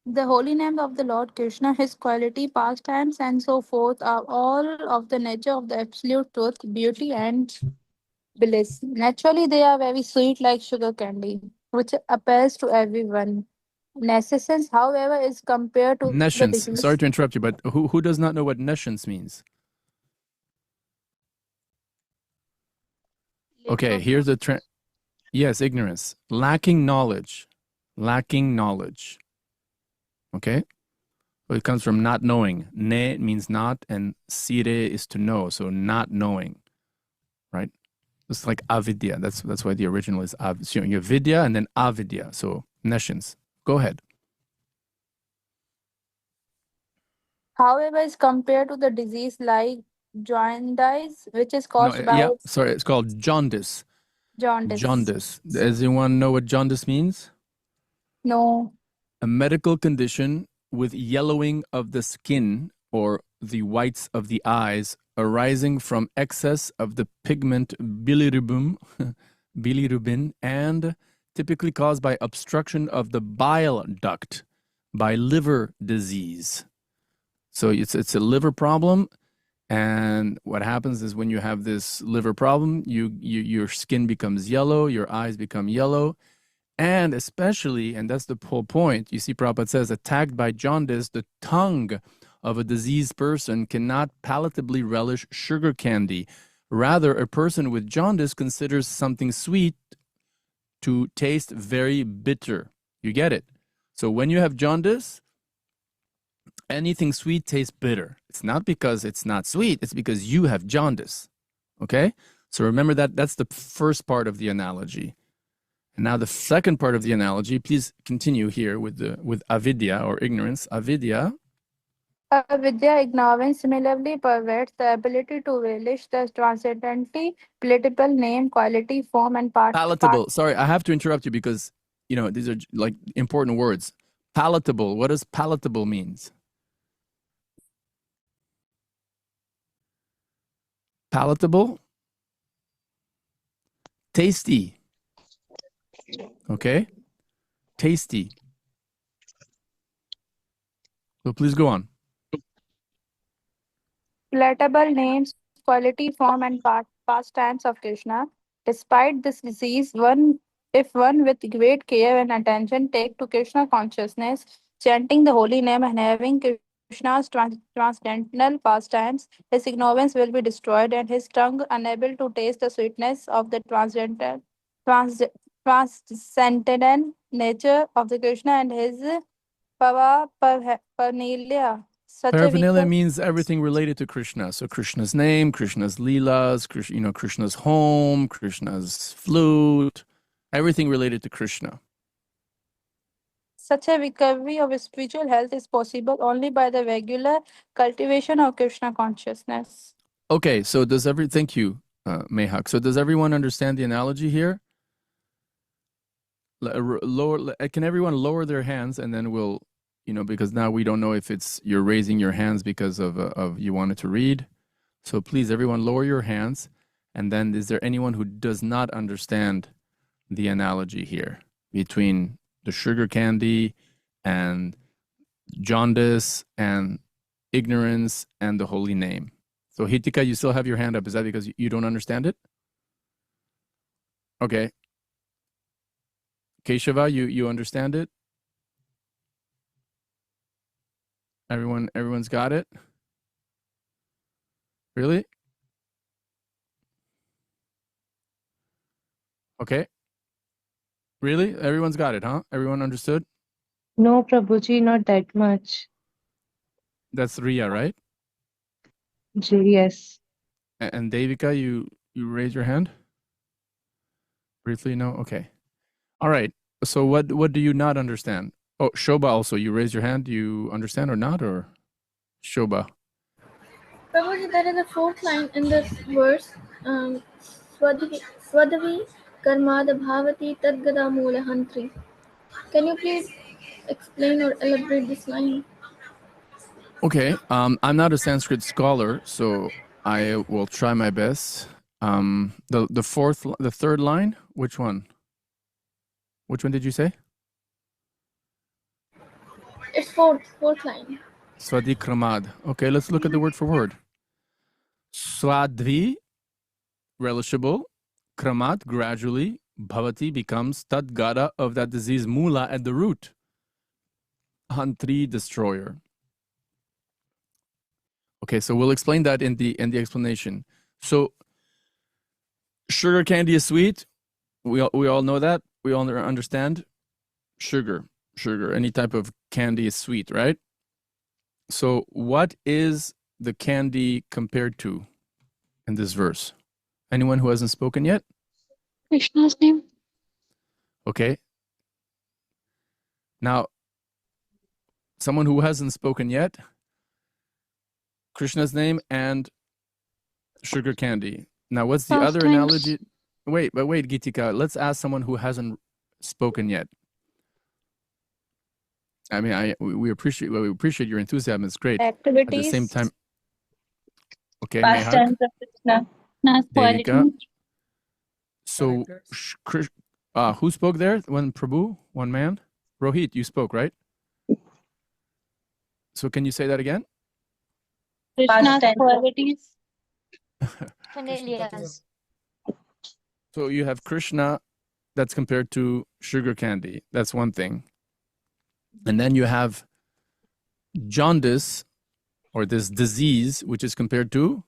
The holy name of the Lord Krishna, his quality, pastimes, and so forth are all of the nature of the absolute truth, beauty, and bliss. Naturally, they are very sweet like sugar candy, which appeals to everyone. Nescience, however, is compared to the Nescience. disease. Sorry to interrupt you, but who does not know what nescience means? Okay, here's the yes, ignorance. Lacking knowledge. Lacking knowledge. Okay? It comes from not knowing. Ne means not, and sire is to know. So not knowing, right? It's like avidya. That's why the original is so you have vidya and then avidya. So nescience. Go ahead. However, is compared to the disease like jaundice, which is No, caused by yeah, sorry, it's called jaundice. jaundice. Jaundice. Does anyone know what jaundice means? No. A medical condition with yellowing of the skin or the whites of the eyes arising from excess of the pigment bilirubin, bilirubin, and typically caused by obstruction of the bile duct, by liver disease. So it's a liver problem, and what happens is when you have this liver problem, your skin becomes yellow, your eyes become yellow, and especially, and that's the whole point, you see Prabhupada says, attacked by jaundice, the tongue of a diseased person cannot palatably relish sugar candy. Rather, a person with jaundice considers something sweet to taste very bitter. You get it? So when you have jaundice, anything sweet tastes bitter. It's not because it's not sweet, it's because you have jaundice. Okay? So remember that's the first part of the analogy. And now the second part of the analogy, please continue here with avidya or ignorance. Avidya. Avidya, ignorance, similarly perverts the ability to relish the transcendently palatable name, quality, form, and Palatable. Sorry, I have to interrupt you because, these are like important words. Palatable. What does palatable means? Palatable? Tasty. Okay? Tasty. So please go on. palatable names, quality, form, and pastimes of Krishna. Despite this disease, if one with great care and attention take to Krishna consciousness, chanting the holy name and having Krishna's transcendental pastimes, his ignorance will be destroyed and his tongue unable to taste the sweetness of the trans, transcendent nature of the Krishna and his paraphernalia. Such a Paraphernalia weaker means everything related to Krishna. So Krishna's name, Krishna's leelas, Krishna's home, Krishna's flute, everything related to Krishna. Such a recovery of spiritual health is possible only by the regular cultivation of Krishna consciousness. Okay, so thank you, Mehak. So does everyone understand the analogy here? Can everyone lower their hands and then we'll, because now we don't know if you're raising your hands because of you wanted to read. So please, everyone lower your hands. And then is there anyone who does not understand the analogy here between the sugar candy and jaundice and ignorance and the holy name? So Hitika, you still have your hand up. Is that because you don't understand it? Okay. Keshava, you understand it? Everyone's got it? Really? Okay. Really? Everyone's got it, huh? Everyone understood? No, Prabhuji, not that much. That's Riya, right? Yes. And Devika, you raise your hand? Briefly, no? Okay. All right. So what do you not understand? Oh, Shobha also, you raise your hand. Do you understand or not? Or Shobha? Prabhuji, there is a fourth line in this verse. Swadavi karmada bhavati tadgada mula hantri. Can you please explain or elaborate this line? Okay. I'm not a Sanskrit scholar, so I will try my best. The third line, which one? Which one did you say? It's fourth line. Swadikramad. Okay, let's look at the word for word. Swadvi, relishable. Kramat, gradually. Bhavati becomes tadgada, of that disease. Mula, at the root. Hantri, destroyer. Okay, so we'll explain that in the explanation. So sugar candy is sweet. We all know that. We all understand. Sugar. Any type of candy is sweet, right? So what is the candy compared to in this verse? Anyone who hasn't spoken yet? Krishna's name. Okay. Now, someone who hasn't spoken yet, Krishna's name and sugar candy. Now, what's the other analogy? Wait, Gitika, let's ask someone who hasn't spoken yet. I mean, we appreciate your enthusiasm. It's great. Activities. At the same time, okay, Past Mehak, tense of Krishna. Devika. So, who spoke there? One Prabhu, one man. Rohit, you spoke, right? So, can you say that again? Krishna's qualities. Familiars. So you have Krishna, that's compared to sugar candy. That's one thing. And then you have jaundice, or this disease, which is compared to?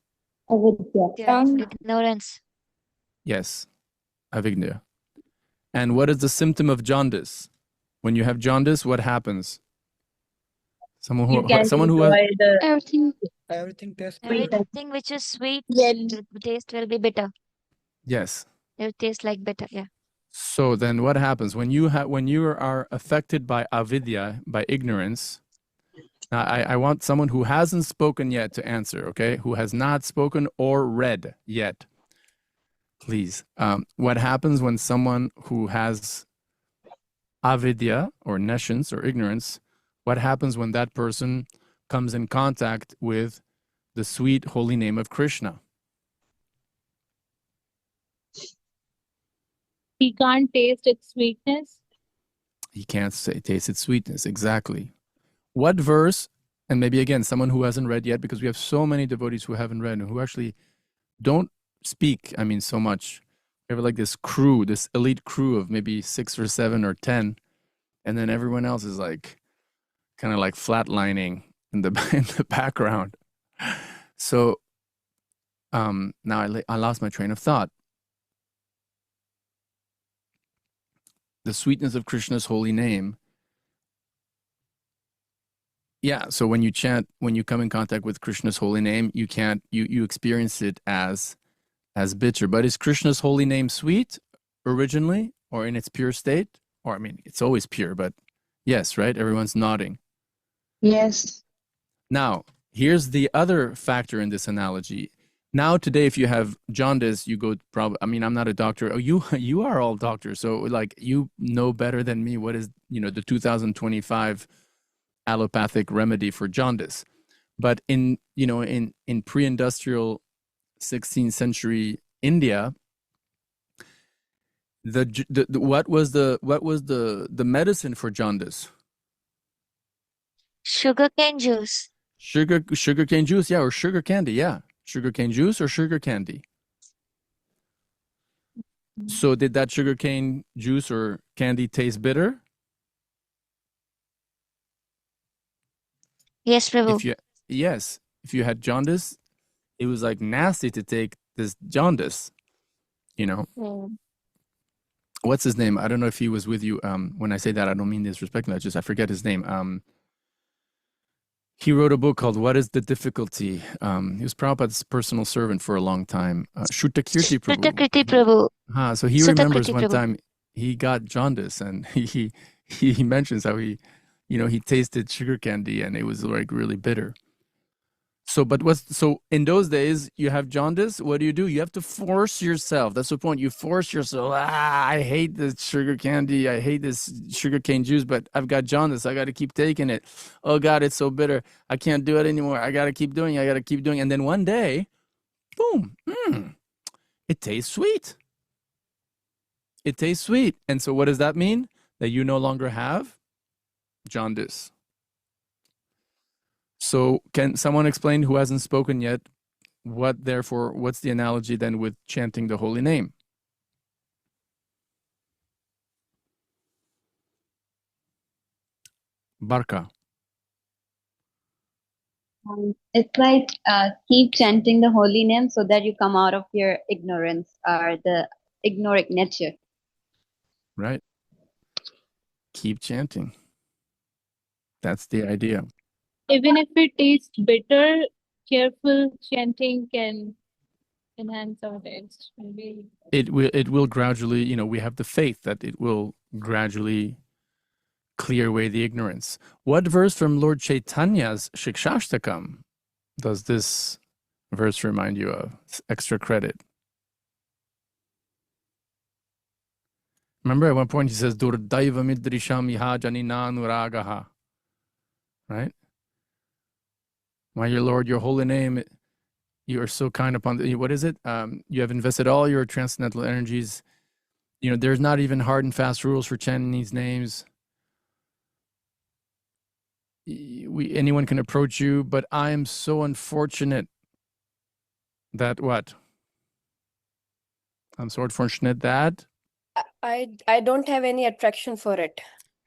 Ignorance. Yes, avidya. And what is the symptom of jaundice? When you have jaundice, what happens? Someone who has Everything tastes Everything which is sweet, the taste will be bitter. Yes. It will taste like bitter, yeah. So then what happens when you are affected by avidya, by ignorance? Now I want someone who hasn't spoken yet to answer, okay? Who has not spoken or read yet. Please. What happens when someone who has avidya or nescience or ignorance, what happens when that person comes in contact with the sweet holy name of Krishna? He can't taste its sweetness. He can't taste its sweetness. Exactly. What verse, and maybe again, someone who hasn't read yet, because we have so many devotees who haven't read and who actually don't speak, so much. We have like this crew, this elite crew of maybe 6 or 7 or 10, and then everyone else is like kind of like flatlining in the background. So now I lost my train of thought. The sweetness of Krishna's holy name. Yeah, so when you chant, when you come in contact with Krishna's holy name, you experience it as bitter. But is Krishna's holy name sweet originally, or in its pure state? Or it's always pure, but yes, right? Everyone's nodding. Yes. Now, here's the other factor in this analogy. Now, today, if you have jaundice, you go I'm not a doctor. Oh, you are all doctors. So like, you know better than me what is, the 2025 allopathic remedy for jaundice. But in pre-industrial 16th century India, what was the medicine for jaundice? Sugarcane juice. Sugarcane juice, yeah, or sugar candy, yeah. Sugarcane juice or sugar candy. So did that sugarcane juice or candy taste bitter? Yes, Prabhu. If you had jaundice, it was like nasty to take this jaundice, What's his name? I don't know if he was with you. When I say that, I don't mean disrespectfully. I forget his name. He wrote a book called "What Is the Difficulty?" He was Prabhupada's personal servant for a long time. Shrutakirti Prabhu. Shrutakirti Prabhu. So he remembers one time he got jaundice, and he mentions how he tasted sugar candy and it was like really bitter. So in those days you have jaundice, what do? You have to force yourself. That's the point. You force yourself. I hate this sugar candy. I hate this sugarcane juice, but I've got jaundice. I got to keep taking it. Oh God, it's so bitter. I can't do it anymore. I got to keep doing it. And then one day, boom, it tastes sweet. And so what does that mean? That you no longer have jaundice. So can someone explain, who hasn't spoken yet, what's the analogy then with chanting the holy name? Barka. It's like keep chanting the holy name so that you come out of your ignorance or the ignorant nature. Right. Keep chanting. That's the idea. Even if it tastes bitter, careful chanting can enhance our taste. Maybe. It will gradually, you know, we have the faith that it will gradually clear away the ignorance. What verse from Lord Chaitanya's Shikshashtakam does this verse remind you of? Extra credit. Remember at one point he says, Durdaiva midrisham iha janina anuragaha. Right? My your Lord, your holy name, you are so kind upon the, what is it? You have invested all your transcendental energies. You know, there's not even hard and fast rules for chanting these names. Anyone can approach you, but I am so unfortunate that what? I'm so unfortunate that I don't have any attraction for it.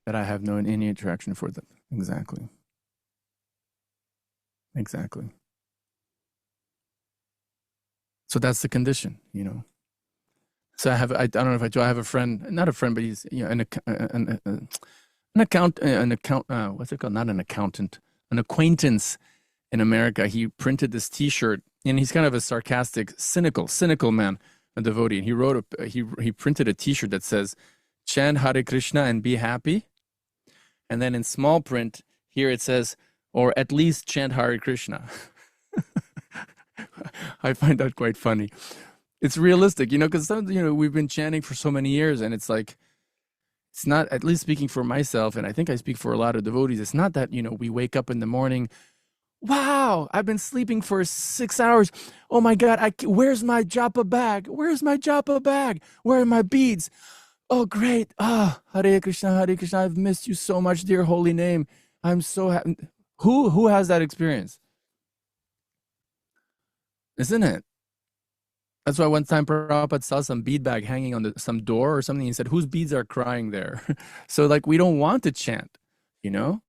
I have no any attraction for them. Exactly. Exactly. So that's the condition, you know. So I don't know if I do. I have a friend, not a friend, but he's, you know, an what's it called? Not an accountant, an acquaintance in America. He printed this T-shirt, and he's kind of a sarcastic, cynical man, a devotee. And he wrote he printed a T-shirt that says, "Chant Hare Krishna and be happy," and then in small print here it says, "Or at least chant Hare Krishna." I find that quite funny. It's realistic, you know, because we've been chanting for so many years, and it's like, it's not, at least speaking for myself, and I think I speak for a lot of devotees, it's not that, you know, we wake up in the morning, wow, I've been sleeping for 6 hours. Oh my God, where's my japa bag? Where's my japa bag? Where are my beads? Oh, great. Hare Krishna, I've missed you so much, dear holy name. I'm so happy. Who has that experience? Isn't it? That's why one time Prabhupada saw some bead bag hanging on some door or something. He said, whose beads are crying there? So like, we don't want to chant, you know,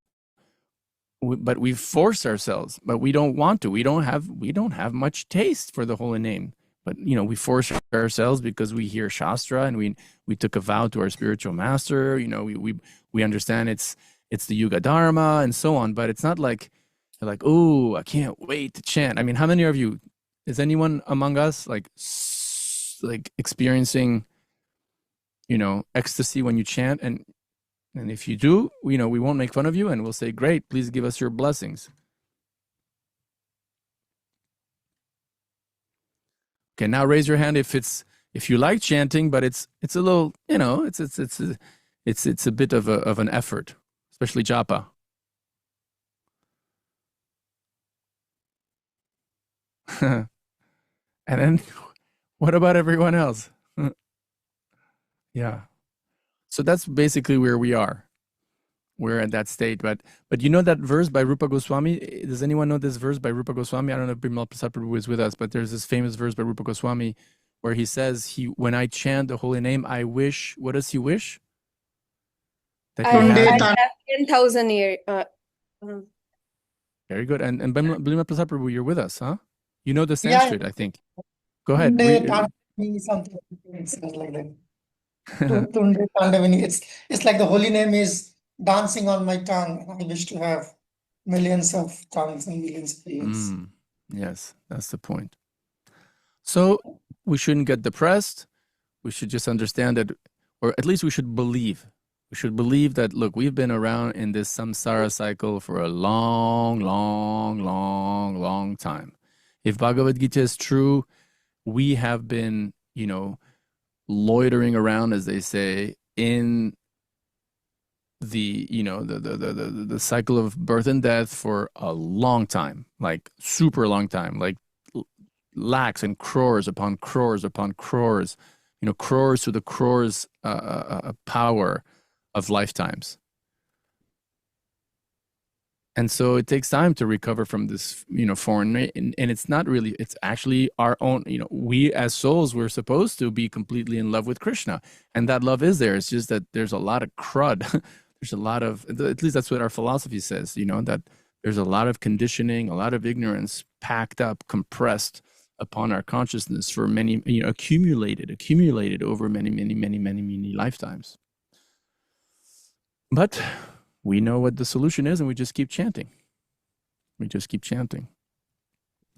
but we force ourselves, but we don't want to. We don't have much taste for the holy name, but you know, we force ourselves because we hear Shastra and we took a vow to our spiritual master. You know, we understand it's the Yuga Dharma and so on, but it's not like, oh, I can't wait to chant. I mean, how many of you, is anyone among us like experiencing, you know, ecstasy when you chant? And if you do, you know, we won't make fun of you and we'll say, great, please give us your blessings. Okay, now raise your hand if you like chanting, but it's a little, you know, it's a bit of an effort, especially japa. And then what about everyone else? Yeah. So that's basically where we are. We're at that state. But you know that verse by Rupa Goswami? Does anyone know this verse by Rupa Goswami? I don't know if Bimal Prasad Prabhu is with us, but there's this famous verse by Rupa Goswami where he says, when I chant the holy name, I wish, what does he wish? That he I had have 10,000 years. Very good. And Bimal Prasad Prabhu, you're with us, huh? You know the Yeah, Sanskrit, I think. Go ahead. Tunde Tandavini, something like that. Tunde Tandavini. It's like the holy name is dancing on my tongue. I wish to have millions of tongues and millions of ears. Yes, that's the point. So we shouldn't get depressed. We should just understand that, or at least we should believe. We should believe that, look, we've been around in this samsara cycle for a long, long, long, long time. If Bhagavad Gita is true, we have been, you know, loitering around, as they say, in the, you know, the cycle of birth and death for a long time, like super long time, like lakhs and crores upon crores upon crores, you know, crores to the crores power of lifetimes. And so it takes time to recover from this, you know, foreign, and it's not really, it's actually our own, you know, we as souls, we're supposed to be completely in love with Krishna. And that love is there. It's just that there's a lot of crud. There's a lot of, at least that's what our philosophy says, you know, that there's a lot of conditioning, a lot of ignorance packed up, compressed upon our consciousness for many, you know, accumulated over many lifetimes. But we know what the solution is, and we just keep chanting. We just keep chanting.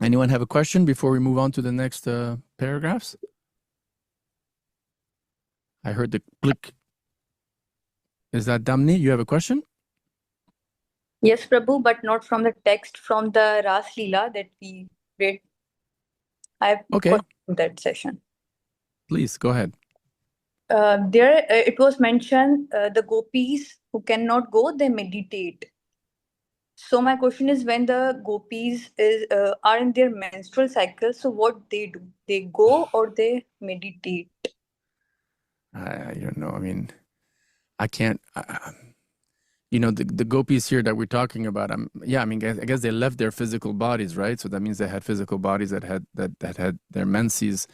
Anyone have a question before we move on to the next paragraphs? I heard the click. Is that Damni? You have a question? Yes, Prabhu, but not from the text, from the Ras Leela that we read. I've Okay. that session. Please go ahead. There, it was mentioned the gopis who cannot go, they meditate. So my question is, when the gopis are in their menstrual cycle, so what they do? They go or they meditate? I don't know. I mean, I can't. You know, the gopis here that we're talking about. Yeah, I mean, I guess they left their physical bodies, right? So that means they had physical bodies that had their menses.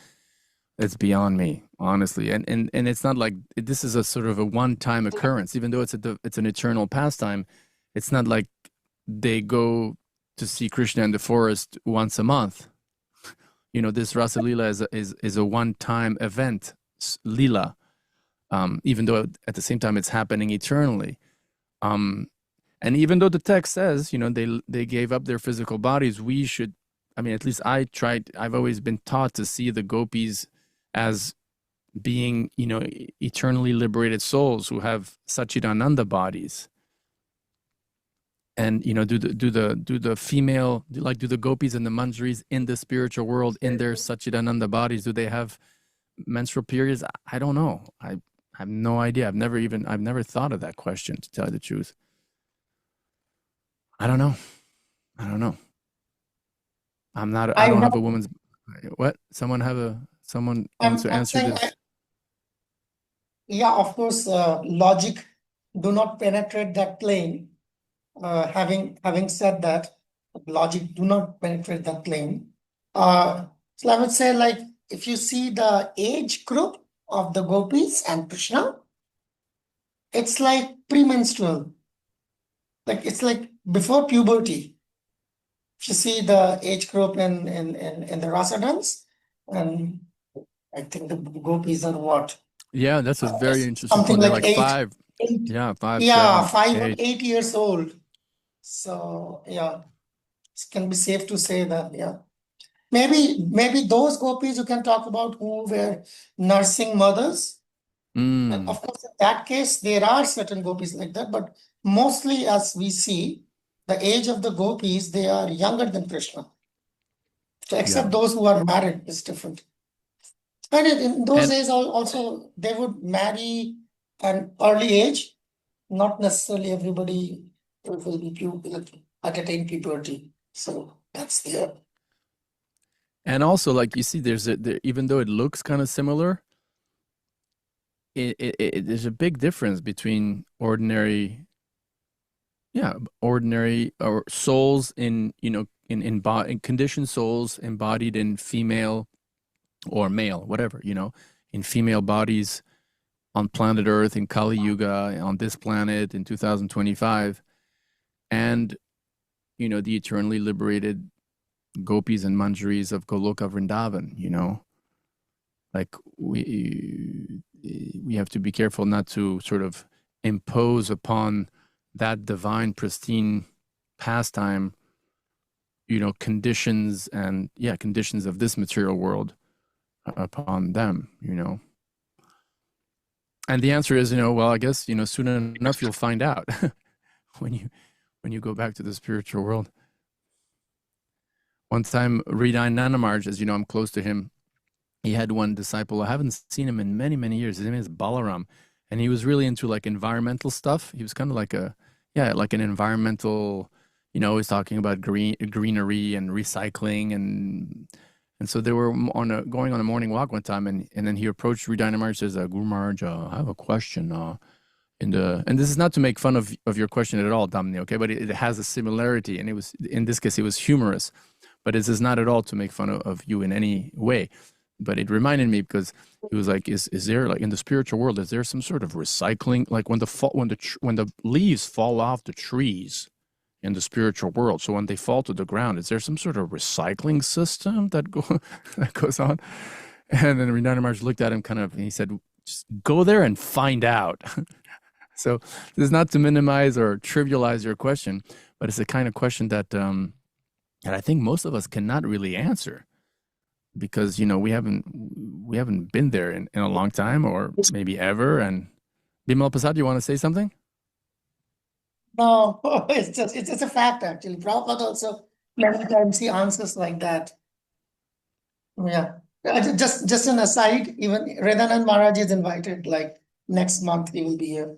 It's beyond me, honestly. And it's not like this is a sort of a one-time occurrence, even though it's an eternal pastime. It's not like they go to see Krishna in the forest once a month. You know, this Rasa Leela is a one-time event, Leela, even though at the same time it's happening eternally. And even though the text says, you know, they gave up their physical bodies, we should, I mean, at least I've always been taught to see the gopis as being, you know, eternally liberated souls who have Satchidananda bodies. And, you know, do the female, like, do the gopis and the manjaris in the spiritual world, in their Satchidananda bodies, do they have menstrual periods? I don't know. I have no idea. I've never thought of that question, to tell you the truth. I don't know. I don't have a woman's. What? Someone wants to answer this. Yeah, of course, logic do not penetrate that plane. Having said that, logic do not penetrate that plane. So I would say, like, if you see the age group of the gopis and Krishna, it's like premenstrual. Like, it's like before puberty. If you see the age group in the Rasa dance, and I think the gopis are what? Yeah, that's a very interesting Something point. They're like like eight. five. Yeah, 5, Yeah, 7, 5 or 8. 8 years old. So yeah, it can be safe to say that, yeah. Maybe those gopis you can talk about who were nursing mothers. And of course, in that case, there are certain gopis like that, but mostly, as we see, the age of the gopis, they are younger than Krishna. So except those who are married is different. And in those days also, they would marry an early age. Not necessarily everybody will be attain puberty. So that's there. And also, like, you see, even though it looks kind of similar, there's a big difference between ordinary or souls in conditioned souls embodied in female or male, whatever, you know, in female bodies on planet Earth in Kali Yuga, on this planet in 2025, and, you know, the eternally liberated gopis and manjaris of Goloka Vrindavan, you know. Like, we have to be careful not to sort of impose upon that divine, pristine pastime, you know, conditions of this material world upon them, you know. And the answer is, you know, well, I guess, you know, soon enough you'll find out when you go back to the spiritual world. One time, Hriday Nanamarj, as you know, I'm close to him. He had one disciple. I haven't seen him in many, many years. His name is Balaram. And he was really into, like, environmental stuff. He was kind of like an environmental, you know, he's talking about greenery and recycling. And so they were going on a morning walk one time. And then he approached Hriday Nanamarj and says, Guru Maharaj, I have a question. And this is not to make fun of your question at all, Damni, okay? But it has a similarity. And it was, in this case, it was humorous. But this is not at all to make fun of you in any way. But it reminded me, because he was like, is there, like, in the spiritual world, is there some sort of recycling, like when the leaves fall off the trees in the spiritual world, so when they fall to the ground, is there some sort of recycling system that goes on? And then Hriday Nanamarj looked at him and he said, just go there and find out. So this is not to minimize or trivialize your question, but it's the kind of question that I think most of us cannot really answer because we haven't been there in a long time or maybe ever. And Bimal Prasad, you want to say something? No, it's a fact actually. Prabhupada also many times he answers like that. Yeah. Just an aside, even Redanand Maharaj is invited, like next month he will be here.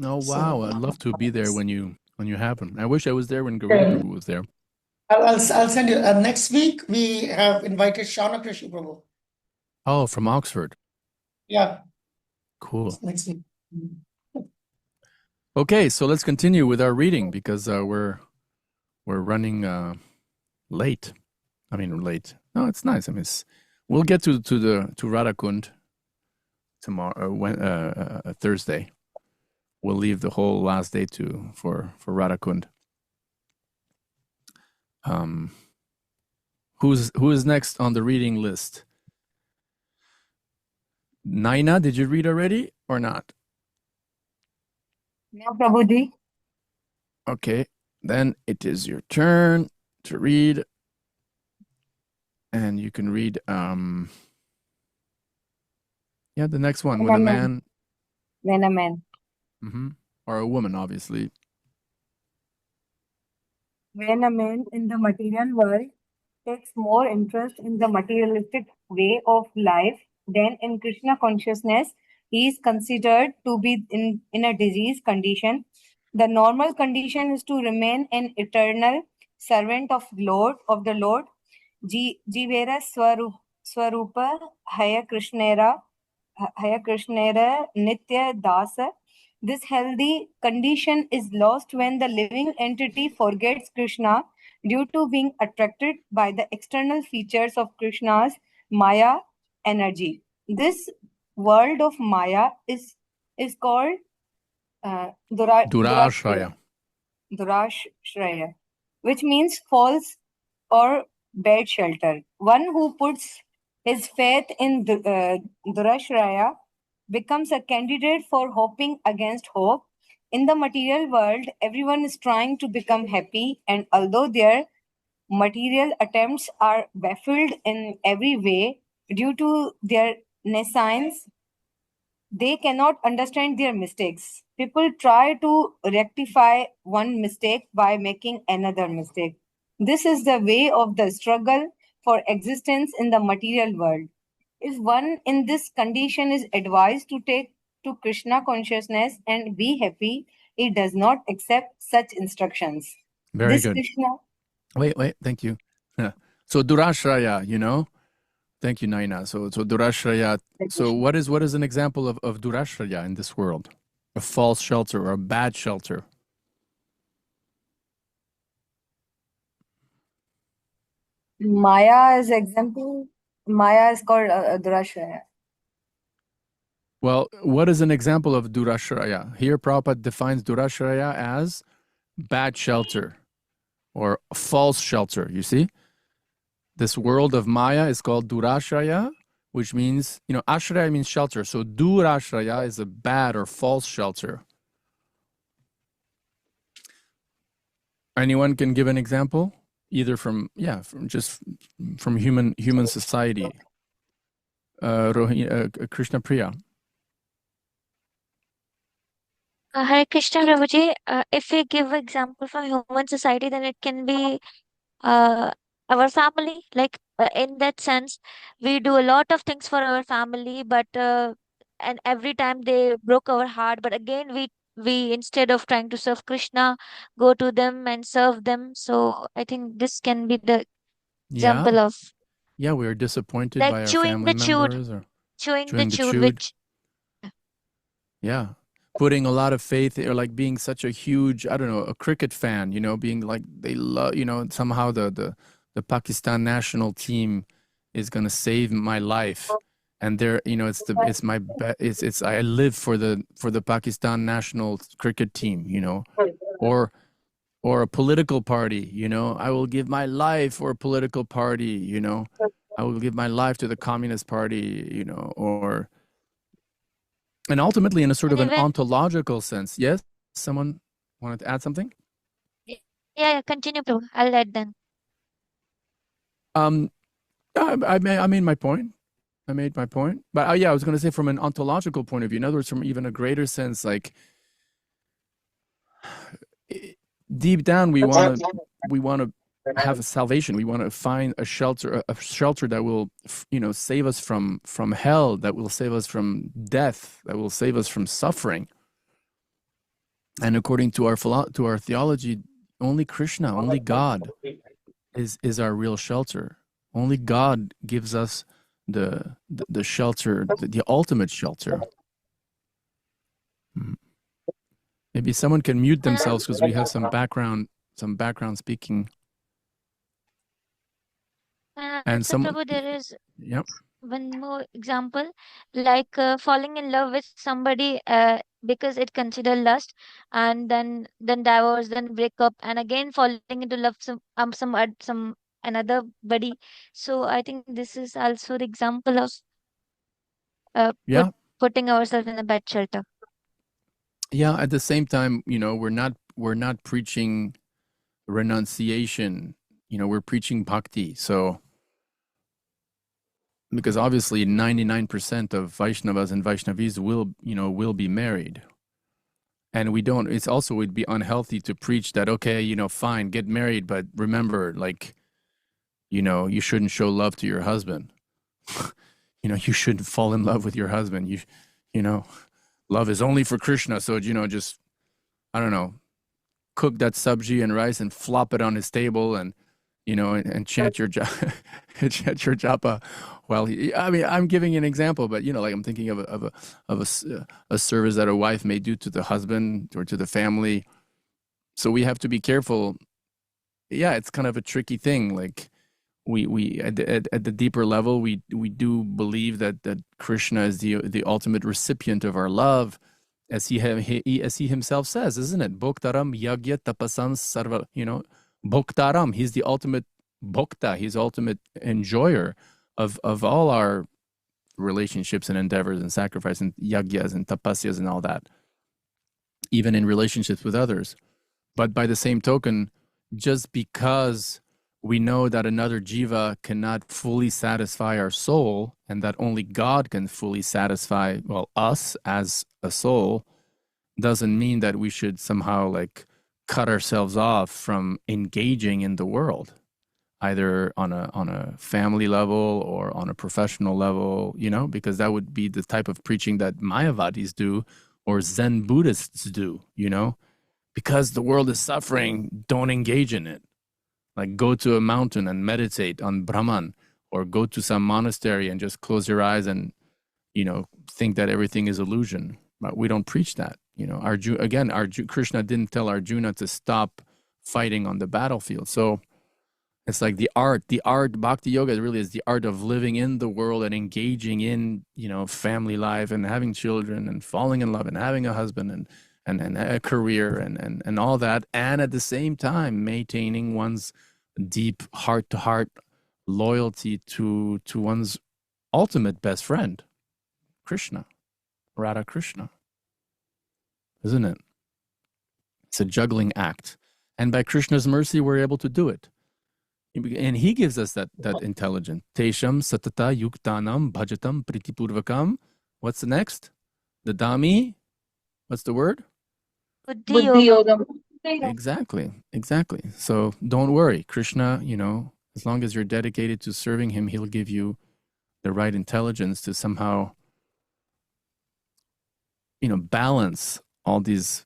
Oh wow, So I'd love to be there when you happen. I wish I was there when Garuda Prabhu was there. I'll send you. Next week we have invited Shana Krishi Prabhu. Oh, from Oxford. Yeah, Cool. next week. Okay, so let's continue with our reading because we're running late. I mean, late. No, it's nice. I mean, we'll get to Radhakund tomorrow, Thursday. We'll leave the whole last day for Radhakund. Who is next on the reading list? Naina, did you read already or not? No, Prabhuji. Okay, then it is your turn to read. And you can read the next one. When a man. When a man. Or a woman, obviously. When a man in the material world takes more interest in the materialistic way of life than in Krishna consciousness, he is considered to be in a disease condition. The normal condition is to remain an eternal servant of the Lord. Jivera Swarupa Haya Krishnera Nitya Dasa. This healthy condition is lost when the living entity forgets Krishna due to being attracted by the external features of Krishna's Maya energy. This world of Maya is called Durashraya. Durashraya, which means false or bad shelter. One who puts his faith in Durashraya becomes a candidate for hoping against hope. In the material world, everyone is trying to become happy, and although their material attempts are baffled in every way due to their nescience, they cannot understand their mistakes. People try to rectify one mistake by making another mistake. This is the way of the struggle for existence in the material world. If one in this condition is advised to take to Krishna consciousness and be happy, he does not accept such instructions. Very This good. Krishna. Wait, thank you. So Durashraya, thank you, Naina. So Durashraya. So what is an example of Durashraya in this world? A false shelter or a bad shelter? Maya is example. Maya is called Durashraya. Well, what is an example of Durashraya? Here, Prabhupada defines Durashraya as bad shelter or false shelter. You see? This world of Maya is called Durashraya, which means, Ashraya means shelter. So Durashraya is a bad or false shelter. Anyone can give an example? Either from human society. Krishna Priya. Hare Krishna Prabhuji, if we give example from human society, then it can be our family. Like in that sense, we do a lot of things for our family, but and every time they broke our heart. But again, we instead of trying to serve Krishna, go to them and serve them. So I think this can be the example of we are disappointed like by our chewing family the chewed, members or chewing the chewing the chewed, chewed. which Yeah. Putting a lot of faith or like being such a huge, I don't know, a cricket fan, being like they love, somehow the Pakistan national team is going to save my life. And they're, I live for the Pakistan national cricket team, or a political party, I will give my life for a political party, I will give my life to the Communist Party, and ultimately in a sort of an even ontological sense. Yes? Someone wanted to add something? Yeah, continue, Prabhu. I'll add then. I made my point. I made my point. But yeah, I was going to say from an ontological point of view, in other words, from even a greater sense, like deep down, we want to have a salvation. We want to find a shelter that will, save us from hell, that will save us from death, that will save us from suffering. And according to our theology, only Krishna, only God is our real shelter. Only God gives us the shelter, the ultimate shelter. Maybe someone can mute themselves because we have some background speaking. And So, Prabhu, there is yep. one more example, like falling in love with somebody because it considered lust, and then divorce, then break up, and again falling into love some another buddy. So I think this is also the example of putting ourselves in a bad shelter. Yeah. At the same time, we're not preaching renunciation. We're preaching bhakti. So, because obviously 99% of Vaishnavas and Vaishnavis will be married. And we don't, it's also, would be unhealthy to preach that, okay, fine, get married, but remember, like, you shouldn't show love to your husband. You shouldn't fall in love with your husband. Love is only for Krishna. So, just, I don't know, cook that sabji and rice and flop it on his table and, and chant your chant your japa. Well, I'm giving you an example, but like I'm thinking of a service that a wife may do to the husband or to the family. So we have to be careful. Yeah, it's kind of a tricky thing. Like we at the deeper level, we do believe that Krishna is the ultimate recipient of our love, as he himself says, isn't it? Bhoktaram yagya tapasan sarva. Bhoktaram, he's the ultimate bhokta, he's the ultimate enjoyer of all our relationships and endeavors and sacrifice and yagyas and tapasyas and all that, even in relationships with others. But by the same token, just because we know that another jiva cannot fully satisfy our soul and that only God can fully satisfy, us as a soul, doesn't mean that we should somehow like cut ourselves off from engaging in the world, either on a family level or on a professional level, because that would be the type of preaching that Mayavadis do or Zen Buddhists do, because the world is suffering, don't engage in it. Like go to a mountain and meditate on Brahman, or go to some monastery and just close your eyes and, think that everything is illusion. But we don't preach that. Krishna didn't tell Arjuna to stop fighting on the battlefield. So it's like the art, Bhakti Yoga really is the art of living in the world and engaging in, family life and having children and falling in love and having a husband and a career and all that. And at the same time, maintaining one's deep heart-to-heart loyalty to one's ultimate best friend, Krishna, Radha Krishna. Isn't it? It's a juggling act. And by Krishna's mercy, we're able to do it. And he gives us that intelligence. Tesham satata yuktanam bhajatam pritipurvakam. What's the next? The Dami. What's the word? Buddhi yoga. Exactly. So don't worry. Krishna, as long as you're dedicated to serving him, he'll give you the right intelligence to somehow, balance all these,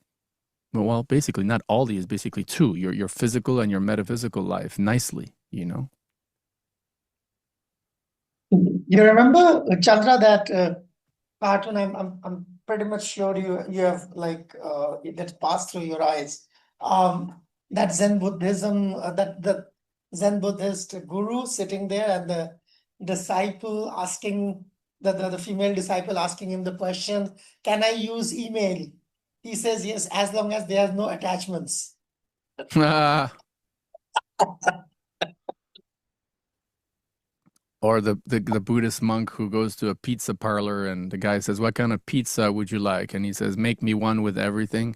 basically not all these, basically two, your physical and your metaphysical life nicely, You remember, Chandra, that cartoon? I'm pretty much sure you have like that passed through your eyes. That Zen Buddhism, that the Zen Buddhist guru sitting there and the disciple asking the female disciple asking him the question, "Can I use email?" He says yes, as long as there are no attachments. Or the Buddhist monk who goes to a pizza parlor and the guy says, "What kind of pizza would you like?" And he says, "Make me one with everything."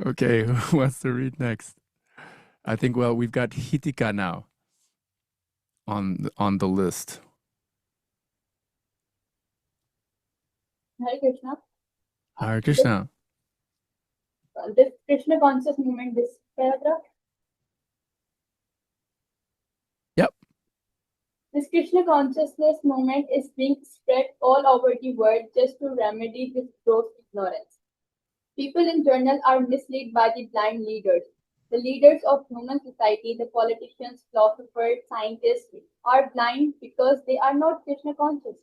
Okay, who wants to read next? I think, well, we've got Hitika now on the list. Hare Krishna. Hare Krishna. This Krishna conscious movement, this paragraph. Yep. This Krishna consciousness movement is being spread all over the world just to remedy this gross ignorance. People in general are misled by the blind leaders. The leaders of human society, the politicians, philosophers, scientists, are blind because they are not Krishna conscious.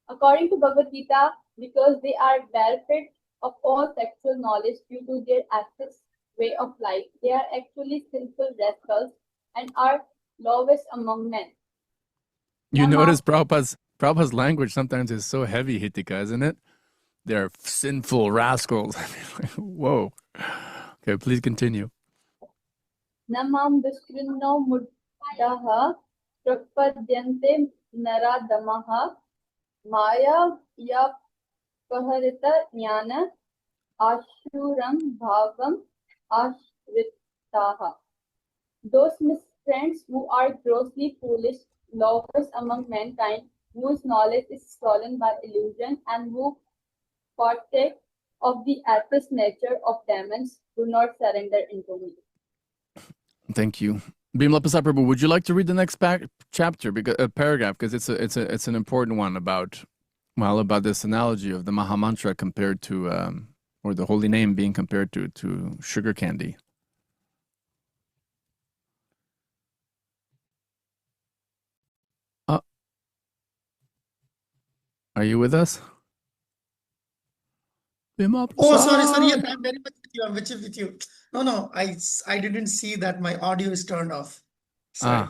According to Bhagavad Gita, because they are bereft of all sexual knowledge due to their excess way of life, they are actually sinful rascals and are lowest among men. You Nama- notice Prabhupada's language sometimes is so heavy, Hitika, isn't it? They're sinful rascals. Whoa. Okay, please continue. Namam Duskrinno Muddaha Prapadyante Naradamaha Maya Yapaharita Jnana Ashuram Bhavam Ashritaha. Those miscreants who are grossly foolish, lowest among mankind, whose knowledge is stolen by illusion, and who partake of the atheist nature of demons, do not surrender into me. Thank you. Bhimla Prabhu, would you like to read the next chapter, because paragraph, because it's an important one about this analogy of the Maha Mantra compared to or the holy name being compared to sugar candy. Are you with us? Oh, sorry. Yes, I'm very much with you. I'm with you. No, I didn't see that my audio is turned off. Sorry.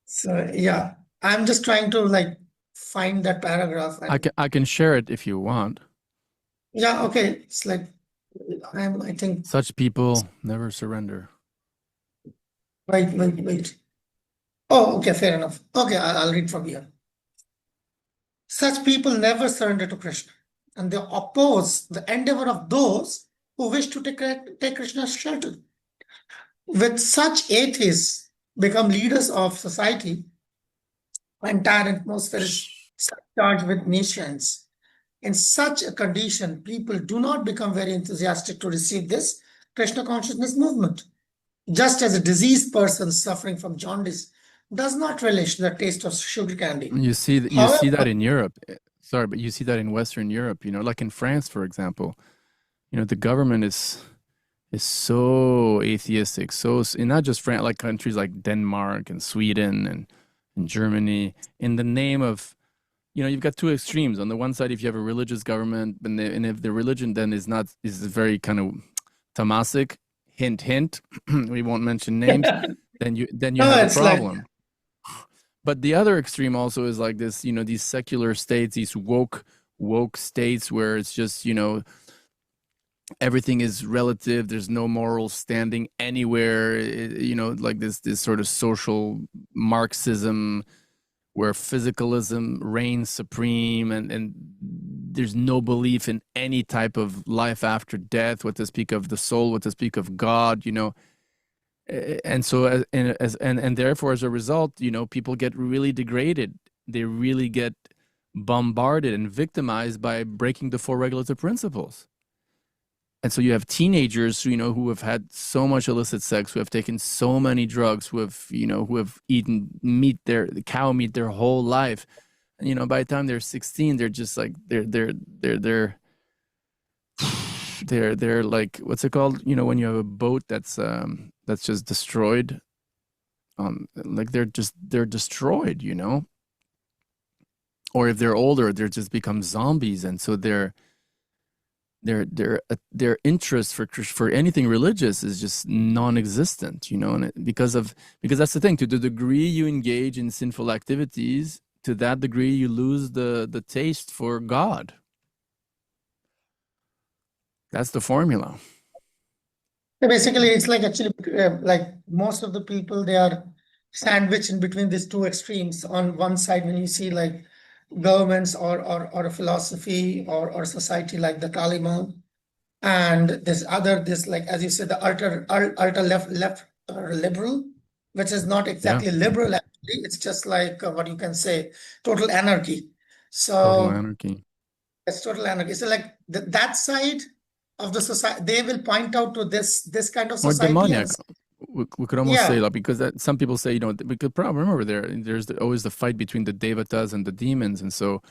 So yeah, I'm just trying to find that paragraph. I can share it if you want. Yeah, okay. It's like I think such people never surrender. Wait. Oh, okay, fair enough. Okay, I'll read from here. Such people never surrender to Krishna, and they oppose the endeavor of those who wish to take Krishna's shelter. With such atheists become leaders of society, entire atmosphere is charged with nations. In such a condition, people do not become very enthusiastic to receive this Krishna consciousness movement. Just as a diseased person suffering from jaundice does not relish the taste of sugar candy. You see that in Europe. Sorry, but you see that in Western Europe, like in France, for example. The government is so atheistic, and not just France, like countries like Denmark and Sweden and Germany, in the name of, you've got two extremes. On the one side, if you have a religious government, and if the religion then is very kind of tamasic, hint, we won't mention names, then you have a problem. But the other extreme also is like this, these secular states, these woke states where it's just, everything is relative. There's no moral standing anywhere, like this sort of social Marxism where physicalism reigns supreme, and there's no belief in any type of life after death, what to speak of the soul, what to speak of God, and so and therefore, as a result, people get really degraded. They really get bombarded and victimized by breaking the four regulative principles. And so you have teenagers, who have had so much illicit sex, who have taken so many drugs, who have eaten cow meat their whole life. And, by the time they're 16, they're just like, they're like, what's it called? When you have a boat that's just destroyed, like they're destroyed, or if they're older, they're just become zombies. And so their interest for anything religious is just non-existent, and because that's the thing. To the degree you engage in sinful activities, to that degree you lose the taste for God. That's the formula. Basically, it's like actually like most of the people, they are sandwiched in between these two extremes. On one side, when you see like governments or a philosophy or society like the Taliban, and this like as you said the ultra left liberal, which is not exactly liberal actually. It's just like what you can say, total anarchy. Total So anarchy. it's total anarchy. So like that side of the society, they will point out to this kind of Or society demoniac. and We could almost say yeah. that because some people say, we could probably remember there's always the fight between the devatas and the demons. And so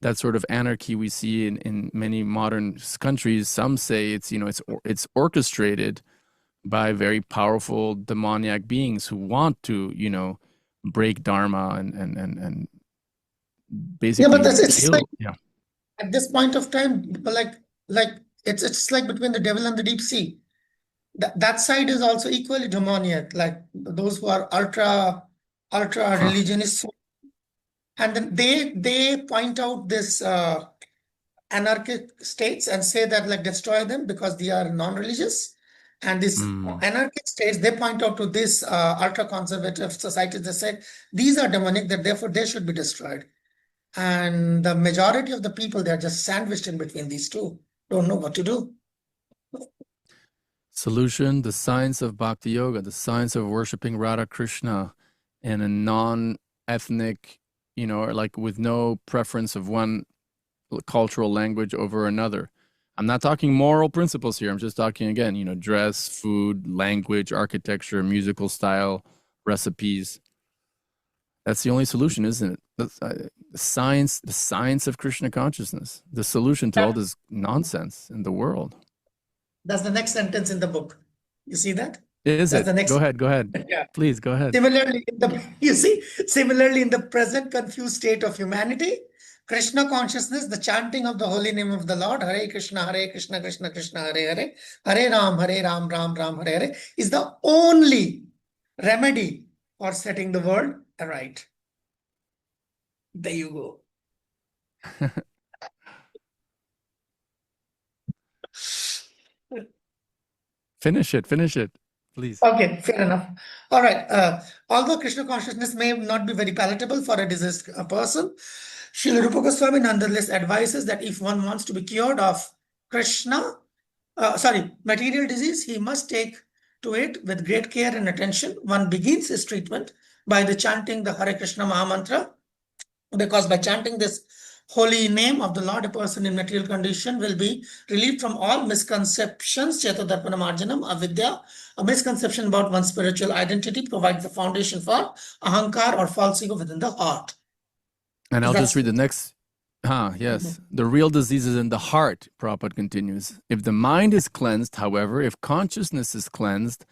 that sort of anarchy we see in many modern countries, some say it's orchestrated by very powerful demoniac beings who want to, break dharma and basically Yeah, but it's like yeah. at this point of time, like it's like between the devil and the deep sea. That side is also equally demoniac, like those who are ultra religionists, and then they point out this anarchic states and say that like destroy them because they are non-religious, and these anarchic states they point out to this ultra conservative societies. They say these are demonic, that therefore they should be destroyed. And the majority of the people, they're just sandwiched in between these two, don't know what to do. Solution: the science of Bhakti Yoga, the science of worshiping Radha Krishna in a non-ethnic, or like with no preference of one cultural language over another. I'm not talking moral principles here. I'm just talking, again, dress, food, language, architecture, musical style, recipes. That's the only solution, isn't it? The science of Krishna consciousness, the solution to all this nonsense in the world. That's the next sentence in the book. You see that? Is That's it? the next. Go ahead. Yeah. Please go ahead. Similarly, in the present confused state of humanity, Krishna consciousness, the chanting of the holy name of the Lord, Hare Krishna, Krishna Krishna, Hare Hare, Hare Ram, Ram Ram, Hare Hare, is the only remedy for setting the world right. There you go. Finish it, please. Okay, fair enough. All right. Although Krishna consciousness may not be very palatable for a diseased person, Srila Rupa Goswami nonetheless advises that if one wants to be cured of material disease, he must take to it with great care and attention. One begins his treatment by the chanting the Hare Krishna Mahamantra, because by chanting this holy name of the Lord, a person in material condition will be relieved from all misconceptions. Chetadarpana Marjanam, avidya, a misconception about one's spiritual identity, provides the foundation for ahankar or false ego within the heart. And I'll just read the next. Yes. The real disease is in the heart, Prabhupada continues. If the mind is cleansed, however, if consciousness is cleansed,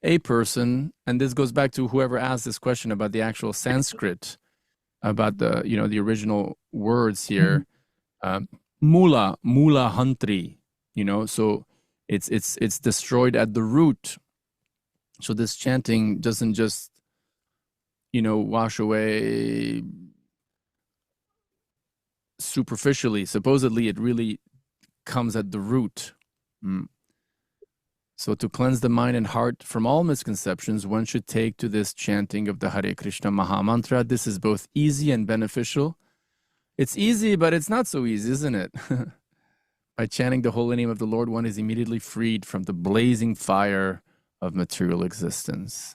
a person, and this goes back to whoever asked this question about the actual Sanskrit, about the original words here, mula hantri, so it's destroyed at the root. So this chanting doesn't just wash away superficially. Supposedly it really comes at the root. So to cleanse the mind and heart from all misconceptions, one should take to this chanting of the Hare Krishna Mahamantra. This is both easy and beneficial. It's easy, but it's not so easy, isn't it? By chanting the holy name of the Lord, one is immediately freed from the blazing fire of material existence.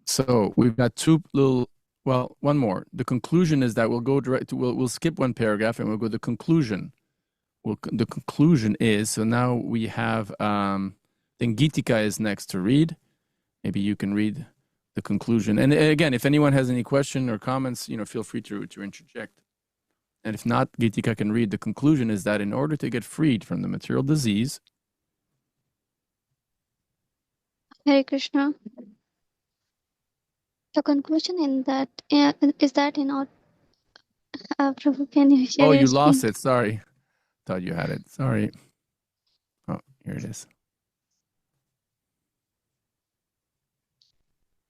So we've got one more. The conclusion is that we'll go direct to, we'll skip one paragraph and we'll go to the conclusion. The conclusion is, so now we have, then Gitika is next to read. Maybe you can read the conclusion. And again, if anyone has any question or comments, feel free to interject. And if not, Gitika can read. The conclusion is that in order to get freed from the material disease. Hare Krishna. The conclusion in that is that in order. Prabhu, can you share? Oh, your you screen? lost it. Sorry. Thought you had it. Sorry. Oh, here it is.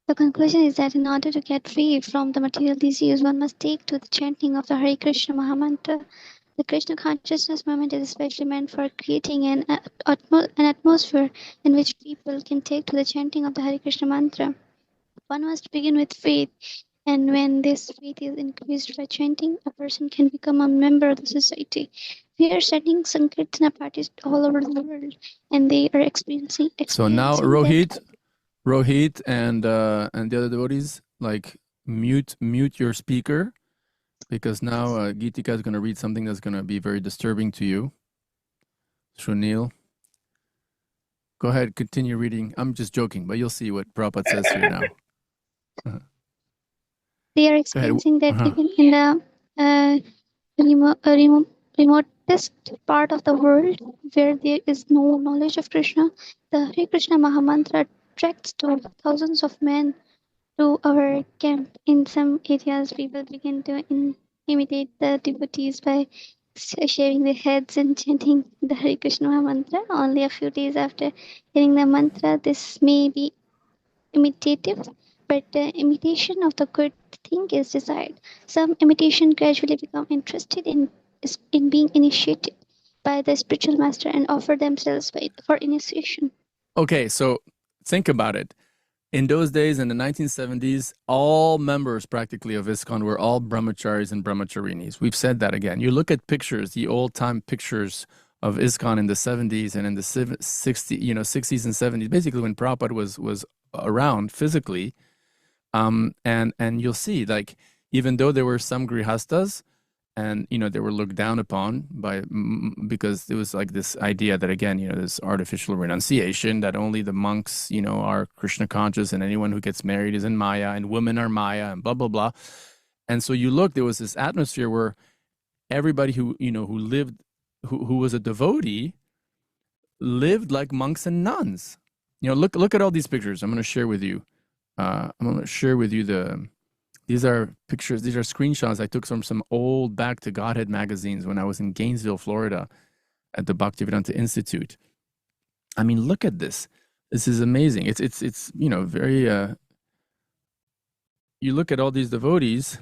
The conclusion is that in order to get free from the material disease, one must take to the chanting of the Hare Krishna Mahamantra. The Krishna consciousness movement is especially meant for creating an atmosphere in which people can take to the chanting of the Hare Krishna mantra. One must begin with faith And when this faith is increased by chanting, a person can become a member of the society. We are sending Sankirtana parties all over the world, and they are experiencing So now that. Rohit and the other devotees, like mute your speaker, because now Geetika is going to read something that's going to be very disturbing to you. Shunil, go ahead, continue reading. I'm just joking, but you'll see what Prabhupada says here now. They are experiencing that even in the remotest part of the world where there is no knowledge of Krishna, the Hare Krishna Mahamantra attracts to thousands of men to our camp. In some areas, people begin to imitate the devotees by shaving their heads and chanting the Hare Krishna Mahamantra. Only a few days after hearing the mantra, this may be imitative, but the imitation of the good thing is desired. Some imitation gradually become interested in being initiated by the spiritual master and offer themselves for initiation. Okay, so think about it. In those days, in the 1970s, all members practically of ISKCON were all brahmacharis and brahmacharinis. We've said that again. You look at pictures, the old-time pictures of ISKCON in the 70s and in the 60s, 60s and 70s, basically when Prabhupada was around physically, and you'll see, like, even though there were some grihastas, and they were looked down upon because there was like this idea that, again, this artificial renunciation, that only the monks are Krishna conscious, and anyone who gets married is in Maya, and women are Maya, and blah blah blah. And so there was this atmosphere where everybody who lived, who was a devotee, lived like monks and nuns. Look at all these pictures. I'm going to share with you. These are pictures, these are screenshots I took from some old Back to Godhead magazines when I was in Gainesville, Florida at the Bhaktivedanta Institute. I mean, look at this. This is amazing. It's very, you look at all these devotees,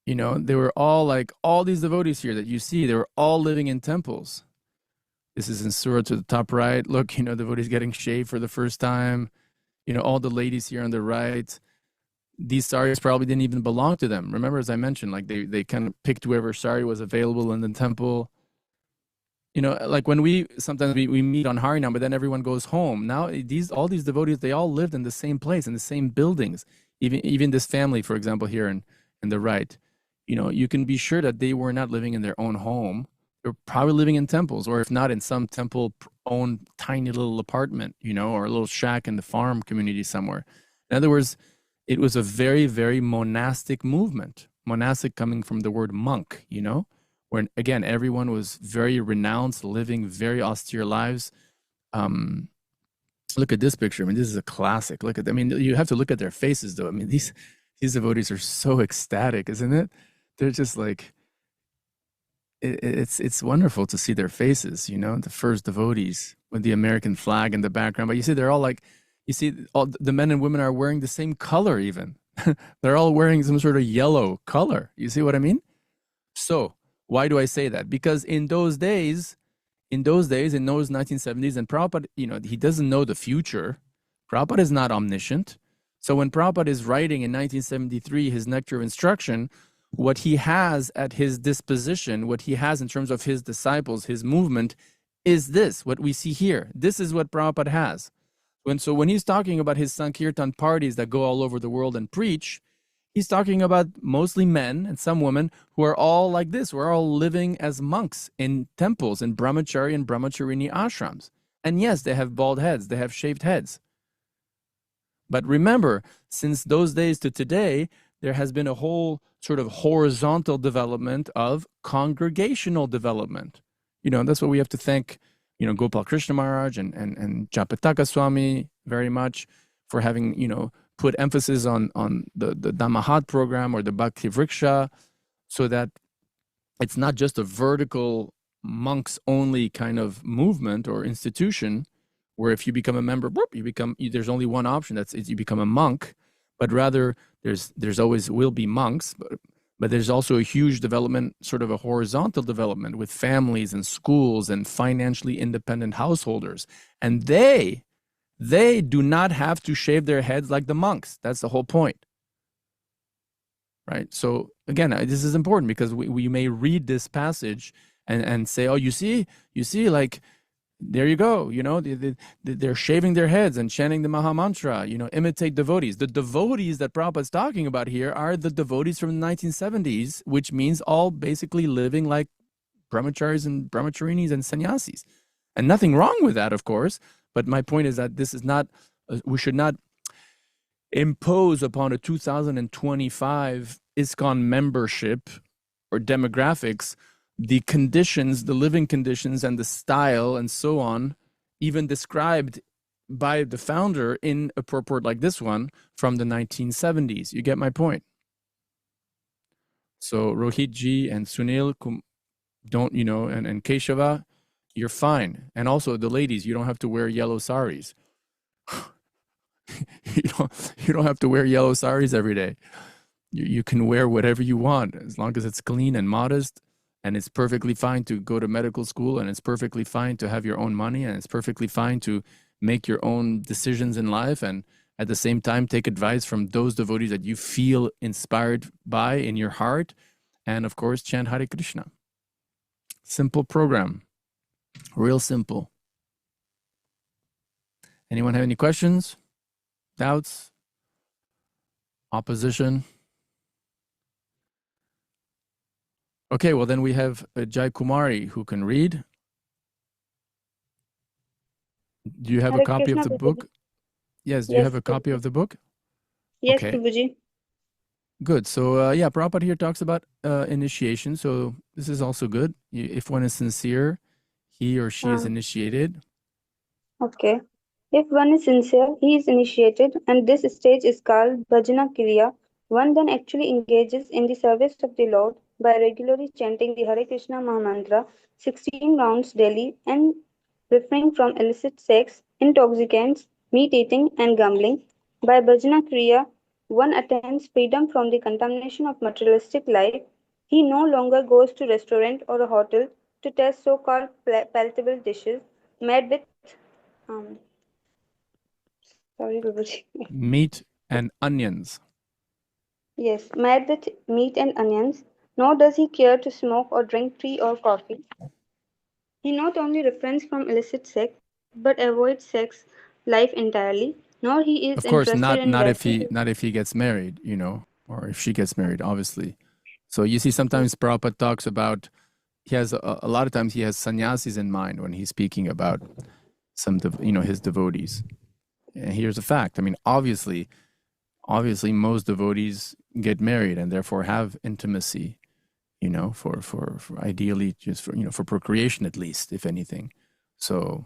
they were all like, all these devotees here that you see, they were all living in temples. This is in Surah to the top right. Look, devotees getting shaved for the first time. All the ladies here on the right. These saris probably didn't even belong to them. Remember, as I mentioned, like they kind of picked whoever sari was available in the temple. Like when sometimes we meet on Harinam, but then everyone goes home. Now all these devotees, they all lived in the same place, in the same buildings. Even this family, for example, here in the right, you can be sure that they were not living in their own home. They were probably living in temples, or if not, in some temple-owned tiny little apartment, or a little shack in the farm community somewhere. In other words, it was a very, very monastic movement. Monastic coming from the word monk, where, again, everyone was very renounced, living very austere lives. Look at this picture. I mean, this is a classic. You have to look at their faces, though. I mean, these devotees are so ecstatic, isn't it? They're just like, it's wonderful to see their faces, the first devotees with the American flag in the background. But you see, they're all like, all the men and women are wearing the same color even. They're all wearing some sort of yellow color. You see what I mean? So why do I say that? Because in those 1970s, and Prabhupada, he doesn't know the future. Prabhupada is not omniscient. So when Prabhupada is writing in 1973 his Nectar of Instruction, what he has at his disposition, what he has in terms of his disciples, his movement, is this, what we see here. This is what Prabhupada has. When he's talking about his Sankirtan parties that go all over the world and preach, he's talking about mostly men and some women who are all like this, who are all living as monks in temples, in brahmachari and brahmacharini ashrams. And yes, they have bald heads, they have shaved heads. But remember, since those days to today, there has been a whole sort of horizontal development of congregational development. That's what we have to thank Gopal Krishna Maharaj and Japataka Swami very much for having, put emphasis on the Dhammahat program or the Bhakti Vriksha, so that it's not just a vertical monks only kind of movement or institution where if you become a member, there's only one option, you become a monk, but rather there's always will be monks, but there's also a huge development, sort of a horizontal development with families and schools and financially independent householders. And they They do not have to shave their heads like the monks. That's the whole point. Right? So again, this is important because we may read this passage and say, oh, you see, like, there you go, they're shaving their heads and chanting the Maha Mantra, imitate devotees. The devotees that Prabhupada's talking about here are the devotees from the 1970s, which means all basically living like brahmacharis and brahmacharinis and sannyasis. And nothing wrong with that, of course, but my point is that this is not, we should not impose upon a 2025 ISKCON membership or demographics the conditions, the living conditions and the style and so on, even described by the founder in a purport like this one from the 1970s. You get my point? So Rohit Ji and Sunil don't, and Keshava, you're fine. And also the ladies, you don't have to wear yellow saris. you don't have to wear yellow saris every day. You can wear whatever you want as long as it's clean and modest, and it's perfectly fine to go to medical school, and it's perfectly fine to have your own money, and it's perfectly fine to make your own decisions in life, and at the same time take advice from those devotees that you feel inspired by in your heart, and of course chant Hare Krishna. Simple program, real simple. Anyone have any questions, doubts, opposition? Okay, well then we have Jai Kumari who can read. Do you have a Hare copy of Krishna, the Prabhuji. book? Yes, do you Yes, have a copy Prabhuji. of the book? Yes, Okay, Prabhuji. good. So yeah, Prabhupada here talks about initiation. So this is also good. If one is sincere, he or she is initiated. Okay. If one is sincere, he is initiated, and this stage is called Bhajana Kriya. One then actually engages in the service of the Lord by regularly chanting the Hare Krishna Mahamantra 16 rounds daily and refraining from illicit sex, intoxicants, meat eating, and gambling. By Bhajana Kriya, one attains freedom from the contamination of materialistic life. He no longer goes to restaurant or a hotel to taste so-called palatable dishes made with sorry, Babaji. Meat and onions. Yes, made with meat and onions. Nor does he care to smoke or drink tea or coffee. He not only refrains from illicit sex, but avoids sex life entirely. Nor he is Of course, interested in not if wasting. he gets married, or if she gets married, obviously. So you see, sometimes Prabhupada talks about, he has a lot of times he has sannyasis in mind when he's speaking about some his devotees. And here's a fact. I mean, obviously most devotees get married and therefore have intimacy, for ideally just for procreation, at least, if anything. So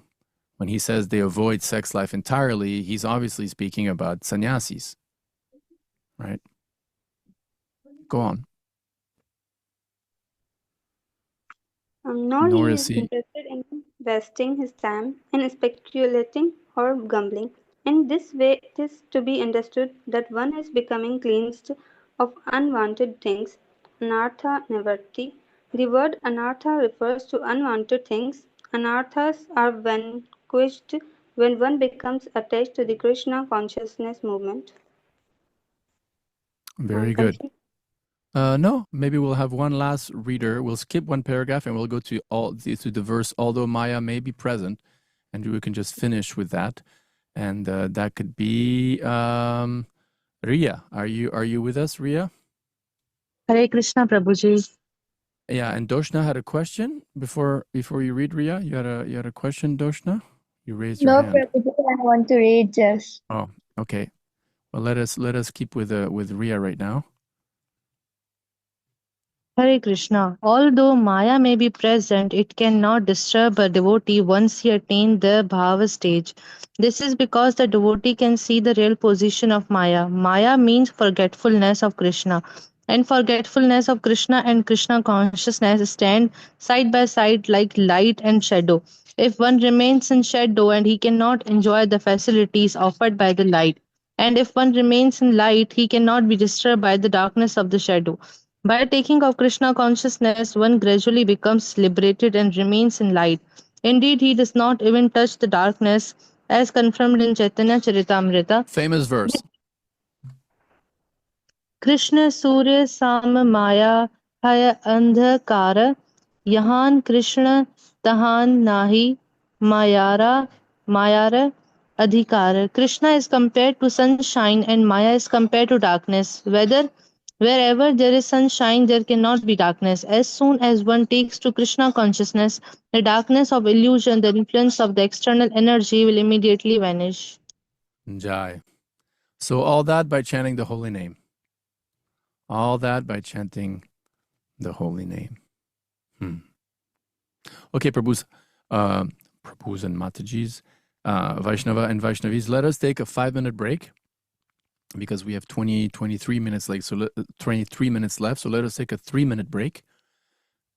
when he says they avoid sex life entirely, he's obviously speaking about sannyasis, right? Go on. Nor Nor he is is he. interested in wasting his time in speculating or gambling. In this way, it is to be understood that one is becoming cleansed of unwanted things, anartha nivarti. The word anartha refers to unwanted things. Anarthas are vanquished when one becomes attached to the Krishna consciousness movement. Very good. No, maybe we'll have one last reader. We'll skip one paragraph and we'll go to the verse, although Maya may be present, and we can just finish with that. And that could be Ria. Are you with us, Ria? Hare Krishna, Prabhuji. Yeah, and Doshna had a question before you read, Ria. You had a question, Doshna? You raised your No, hand. Prabhuji, I want to read just. Oh, okay. Well, let us keep with Ria right now. Hare Krishna. Although Maya may be present, it cannot disturb a devotee once he attains the bhava stage. This is because the devotee can see the real position of Maya. Maya means forgetfulness of Krishna. And forgetfulness of Krishna and Krishna consciousness stand side by side like light and shadow. If one remains in shadow and he cannot enjoy the facilities offered by the light, and if one remains in light, he cannot be disturbed by the darkness of the shadow. By taking of Krishna consciousness, one gradually becomes liberated and remains in light. Indeed, he does not even touch the darkness as confirmed in Chaitanya Charitamrita. Famous verse. Krishna Surya Sama Maya Haya Andhakara Yahan Krishna Tahan Nahi Mayara Adhikara. Krishna is compared to sunshine and Maya is compared to darkness. Wherever there is sunshine, there cannot be darkness. As soon as one takes to Krishna consciousness, the darkness of illusion, the influence of the external energy will immediately vanish. Jai. So all that by chanting the holy name. All that by chanting the holy name. Okay, Prabhus and Matajis, Vaishnava and Vaishnavis, let us take a 5-minute break because we have 23 minutes left. So 23 minutes left. So let us take a 3-minute break,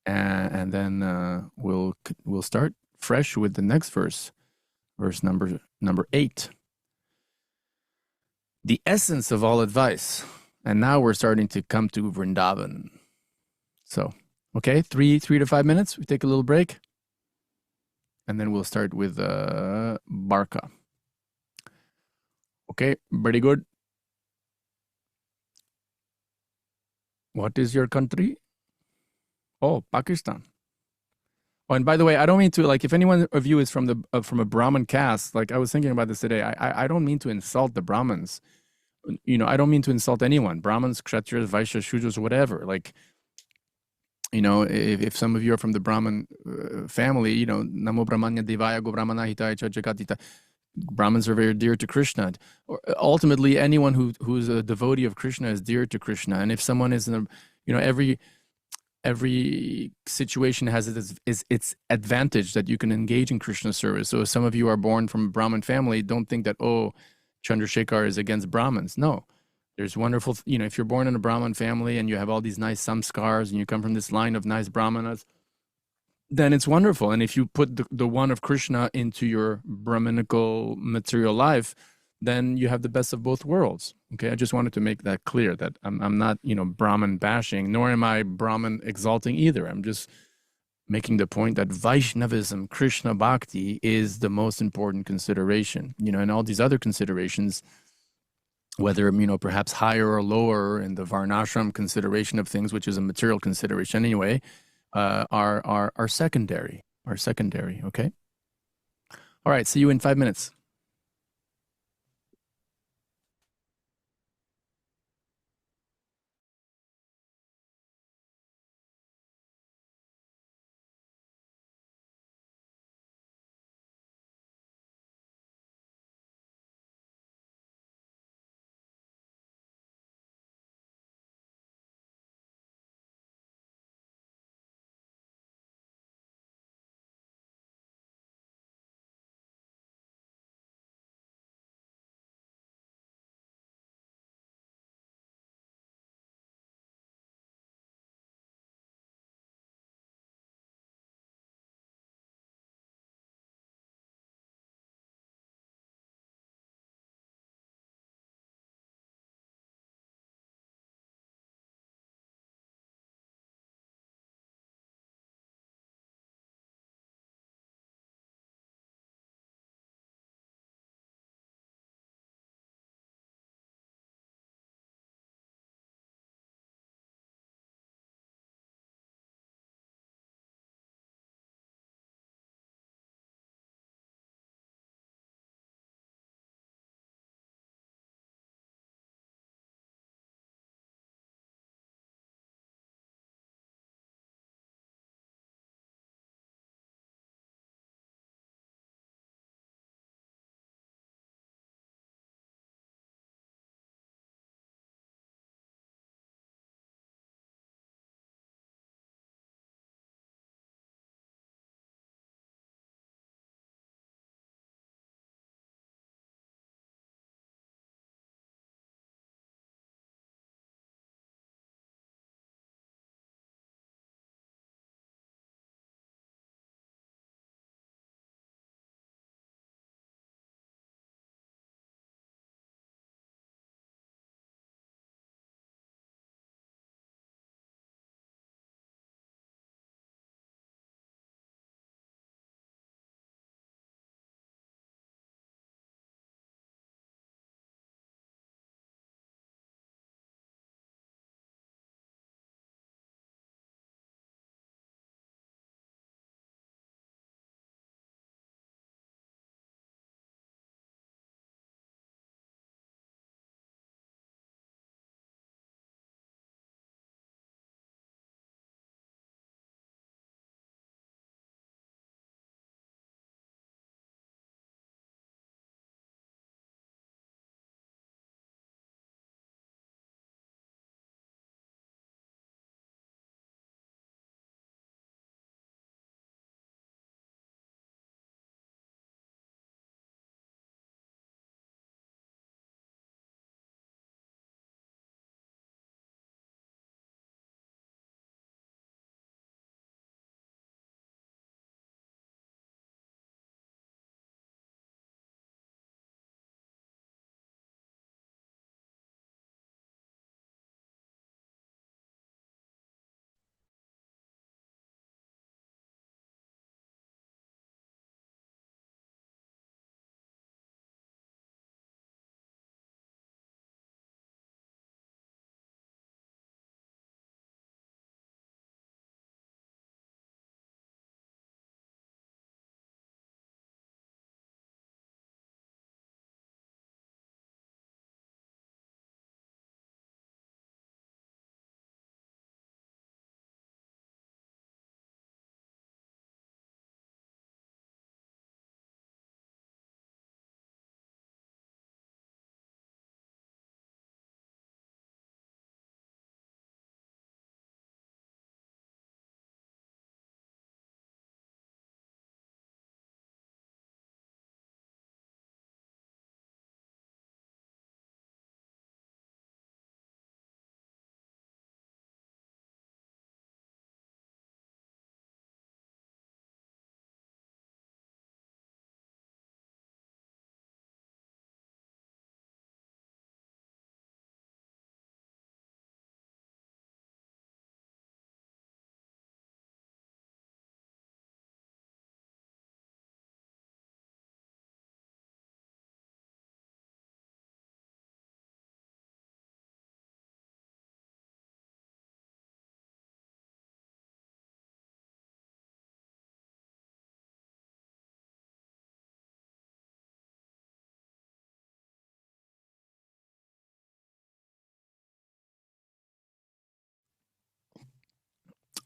and then we'll start fresh with the next verse number 8. The essence of all advice. And now we're starting to come to Vrindavan. So, okay, 3 to 5 minutes. We take a little break. And then we'll start with Barca. Okay, very good. What is your country? Oh, Pakistan. Oh, and by the way, I don't mean to, like, if anyone of you is from a Brahmin caste, like I was thinking about this today, I don't mean to insult the Brahmins. You know, I don't mean to insult anyone. Brahmins, Kshatriyas, Vaishyas, Shudras, whatever. Like, you know, if some of you are from the Brahmin family, you know, Namo Brahmanya Devaya Go Brahmana Hitaya Cha Jagatita. Brahmins are very dear to Krishna. Ultimately, anyone who's a devotee of Krishna is dear to Krishna. And if someone is in a, you know, every situation has its advantage that you can engage in Krishna service. So if some of you are born from a Brahmin family, don't think that, oh, Chandrasekhara is against Brahmins. No. There's wonderful, you know, if you're born in a Brahmin family and you have all these nice samskars and you come from this line of nice Brahmanas, then it's wonderful. And if you put the one of Krishna into your Brahminical material life, then you have the best of both worlds. Okay, I just wanted to make that clear that I'm not, you know, Brahmin bashing, nor am I Brahmin exalting either. I'm just making the point that Vaishnavism, Krishna Bhakti, is the most important consideration. You know, and all these other considerations, whether, you know, perhaps higher or lower in the Varnashram consideration of things, which is a material consideration anyway, are secondary. Okay. All right. See you in 5 minutes.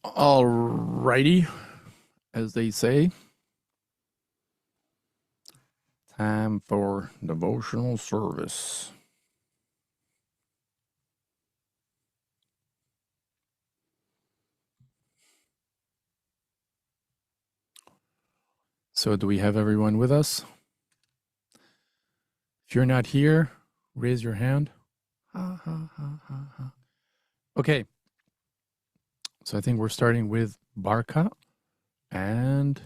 All righty, as they say. Time for devotional service. So do we have everyone with us? If you're not here, raise your hand. Ha, ha, ha, ha, ha. Okay. So I think we're starting with Barca. And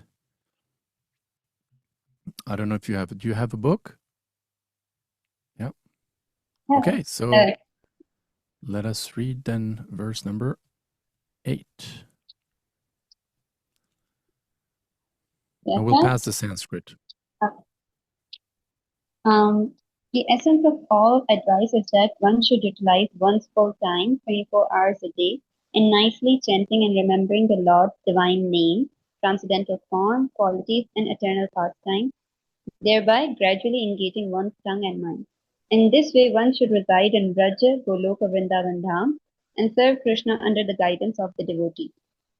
I don't know if you have, do you have a book? Yep. Okay, so let us read then verse number 8. Yes, And we'll sir? pass the Sanskrit. The essence of all advice is that one should utilize one's full time, 24 hours a day, in nicely chanting and remembering the Lord's divine name, transcendental form, qualities, and eternal pastime, thereby gradually engaging one's tongue and mind. In this way, one should reside in Braja, Goloka, Vrindavan Dham, and serve Krishna under the guidance of the devotee.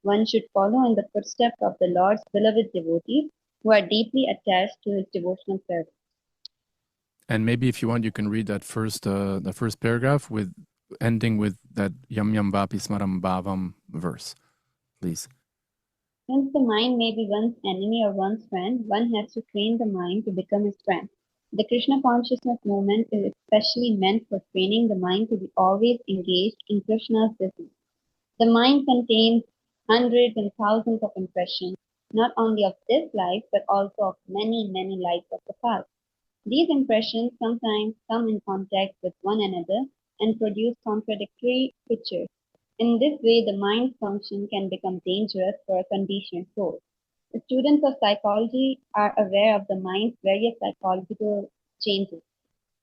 One should follow in the footsteps of the Lord's beloved devotees who are deeply attached to his devotional service. And maybe if you want, you can read that the first paragraph with ending with that Yam Yam Vapi Smaram Bhavam verse, please. Since the mind may be one's enemy or one's friend, one has to train the mind to become his friend. The Krishna consciousness movement is especially meant for training the mind to be always engaged in Krishna's business. The mind contains hundreds and thousands of impressions, not only of this life, but also of many, many lives of the past. These impressions sometimes come in contact with one another and produce contradictory pictures. In this way, the mind's function can become dangerous for a conditioned soul. The students of psychology are aware of the mind's various psychological changes.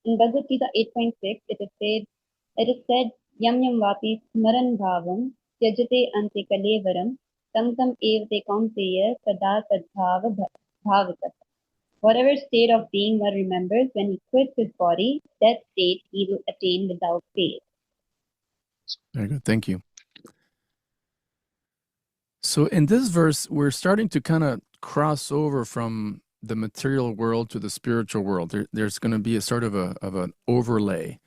In Bhagavad Gita 8.6, it is said, Yam Yam Vapi Smaran Bhavam Tyajate Ante Kalevaram Tam Tam Evate Kaunteya Kada Tadbhava Bhavatat. Whatever state of being one remembers when he quits his body, that state he will attain without fail. Very good. Thank you. So in this verse, we're starting to kind of cross over from the material world to the spiritual world. There's going to be a sort of an overlay.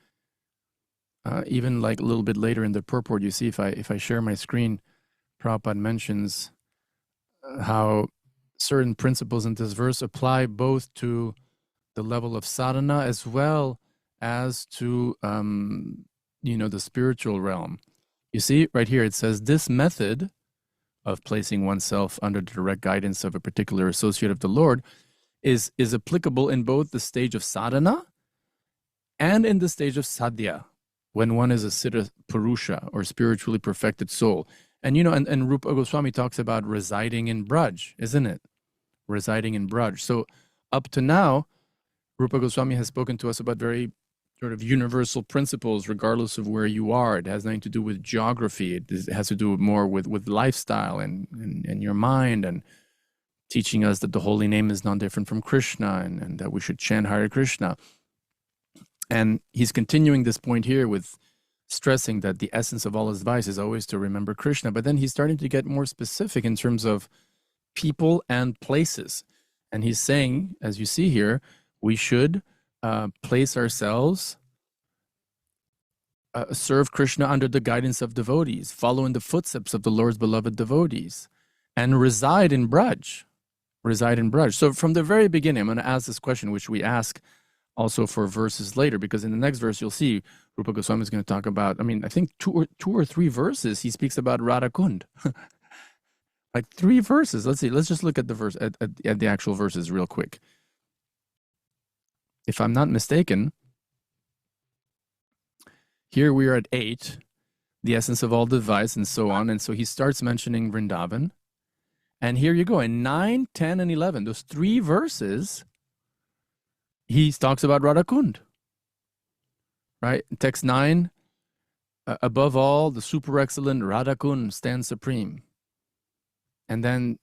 Even like a little bit later in the purport, you see if I share my screen, Prabhupada mentions how certain principles in this verse apply both to the level of sadhana as well as to the spiritual realm. You see right here, it says this method of placing oneself under the direct guidance of a particular associate of the Lord is applicable in both the stage of sadhana and in the stage of sadhya, when one is a siddha purusha or spiritually perfected soul. And and Rupa Goswami talks about residing in Braj, isn't it? Residing in Braj. So up to now, Rupa Goswami has spoken to us about very sort of universal principles, regardless of where you are. It has nothing to do with geography. It has to do more with lifestyle and your mind, and teaching us that the holy name is not different from Krishna, and that we should chant Hare Krishna. And he's continuing this point here with stressing that the essence of all his advice is always to remember Krishna. But then he's starting to get more specific in terms of people and places. And he's saying, as you see here, we should place ourselves, serve Krishna under the guidance of devotees, follow in the footsteps of the Lord's beloved devotees, and reside in Braj. Reside in Braj. So from the very beginning, I'm going to ask this question, which we ask also for verses later, because in the next verse, you'll see Rupa Goswami is going to talk about, I think two or three verses, he speaks about Radha Kund. Like 3 verses. Let's see. Let's just look at the verse, at the actual verses real quick. If I'm not mistaken, here we are at 8, the essence of all device, and so on. And so he starts mentioning Vrindavan. And here you go. In 9, 10, and 11, those 3 verses, he talks about Radha Kund. Right? Text 9, above all, the super excellent Radha Kund stands supreme. And then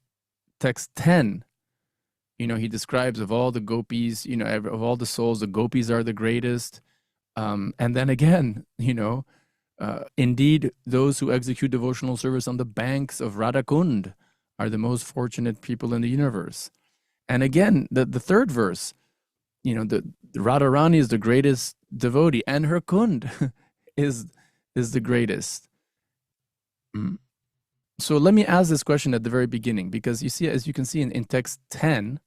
text 10, he describes of all the gopis, of all the souls, the gopis are the greatest. And then again, Indeed, those who execute devotional service on the banks of Radhakund are the most fortunate people in the universe. And again, the third verse, the Radharani is the greatest devotee, and her Kund is the greatest. So let me ask this question at the very beginning, because you see, as you can see in text 10,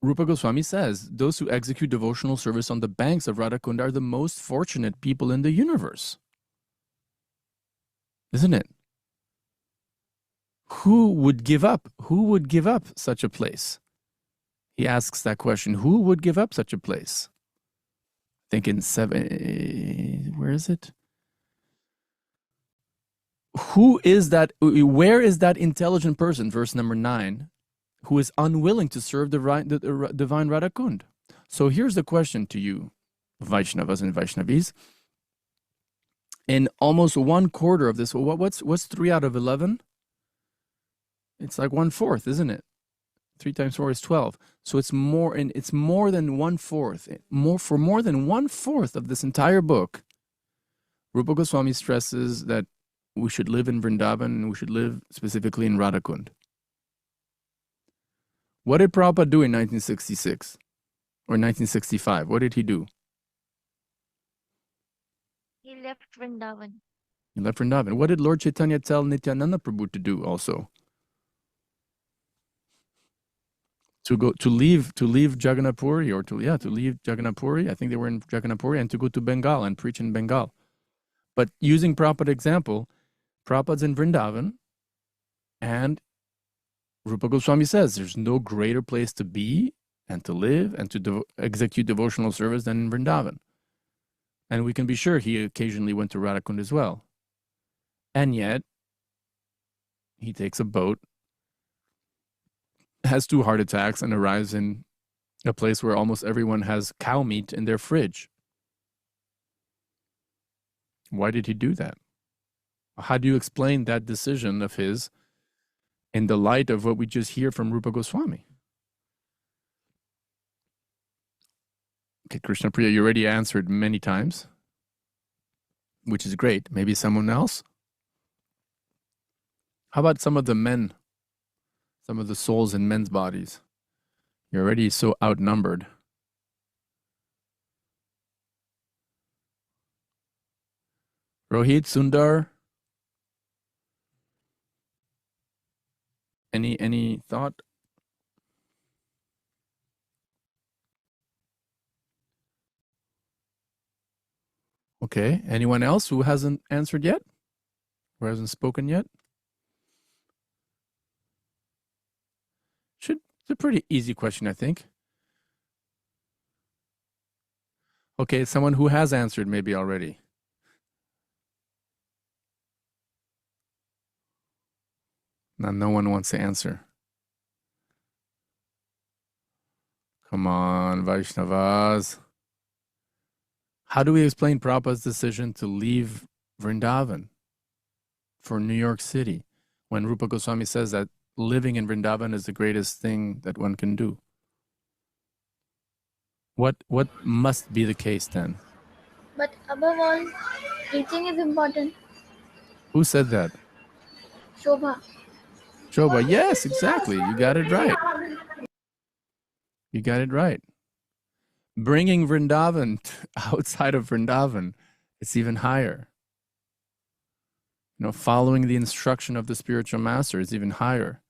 Rupa Goswami says, those who execute devotional service on the banks of Radhakund are the most fortunate people in the universe. Isn't it? Who would give up? Who would give up such a place? He asks that question. Who would give up such a place? I think in 7, where is it? Who is that? Where is that intelligent person, verse number 9, who is unwilling to serve the divine Radhakund? So here's the question to you, Vaishnavas and Vaishnavis. In almost 1/4 of this, what's 3 out of 11? It's like 1/4, isn't it? 3 times 4 is 12. So it's more, and it's more than 1/4. For more than 1/4 of this entire book, Rupa Goswami stresses that we should live in Vrindavan, and we should live specifically in Radhakund. What did Prabhupada do in 1966 or 1965? What did he do? He left Vrindavan. He left Vrindavan. What did Lord Chaitanya tell Nityananda Prabhu to do also? To leave Jagannath Puri, or to leave Jagannath Puri. I think they were in Jagannath Puri, and to go to Bengal and preach in Bengal. But using Prabhupada example, Prabhupada's in Vrindavan, and Rupa Goswami says there's no greater place to be and to live and to execute devotional service than in Vrindavan. And we can be sure he occasionally went to Radhakund as well. And yet, he takes a boat, has 2 heart attacks, and arrives in a place where almost everyone has cow meat in their fridge. Why did he do that? How do you explain that decision of his in the light of what we just hear from Rupa Goswami? Okay, Krishna Priya, you already answered many times, which is great. Maybe someone else? How about some of the men, some of the souls in men's bodies? You're already so outnumbered. Rohit, Sundar? Any thought? Okay. Anyone else who hasn't answered yet? Who hasn't spoken yet? It's a pretty easy question, I think. Okay, someone who has answered maybe already. Now, no one wants to answer. Come on, Vaishnavas. How do we explain Prabhupada's decision to leave Vrindavan for New York City when Rupa Goswami says that living in Vrindavan is the greatest thing that one can do? What must be the case then? But above all, teaching is important. Who said that? Shobha. Shobha. Yes, exactly. You got it right. You got it right. Bringing Vrindavan outside of Vrindavan, it's even higher. Following the instruction of the spiritual master is even higher.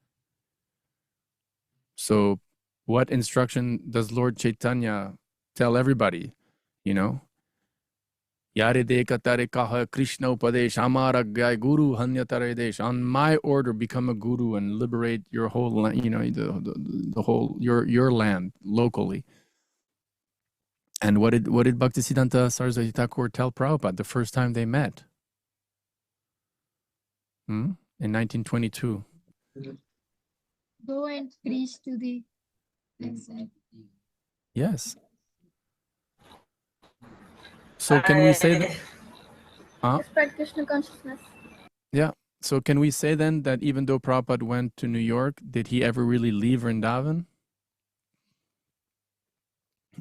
So what instruction does Lord Chaitanya tell everybody? Yare dekatare kaha Krishna upadesh amaragyay guru hanyatare desh. On my order, become a guru and liberate your whole land, the whole your land locally. And what did Bhaktisiddhanta Saraswati Thakur tell Prabhupada the first time they met? In 1922. Go and preach to the exile. Yes. So can we say that? Spread Krishna consciousness. Yeah. So can we say then that even though Prabhupada went to New York, did he ever really leave Vrindavan?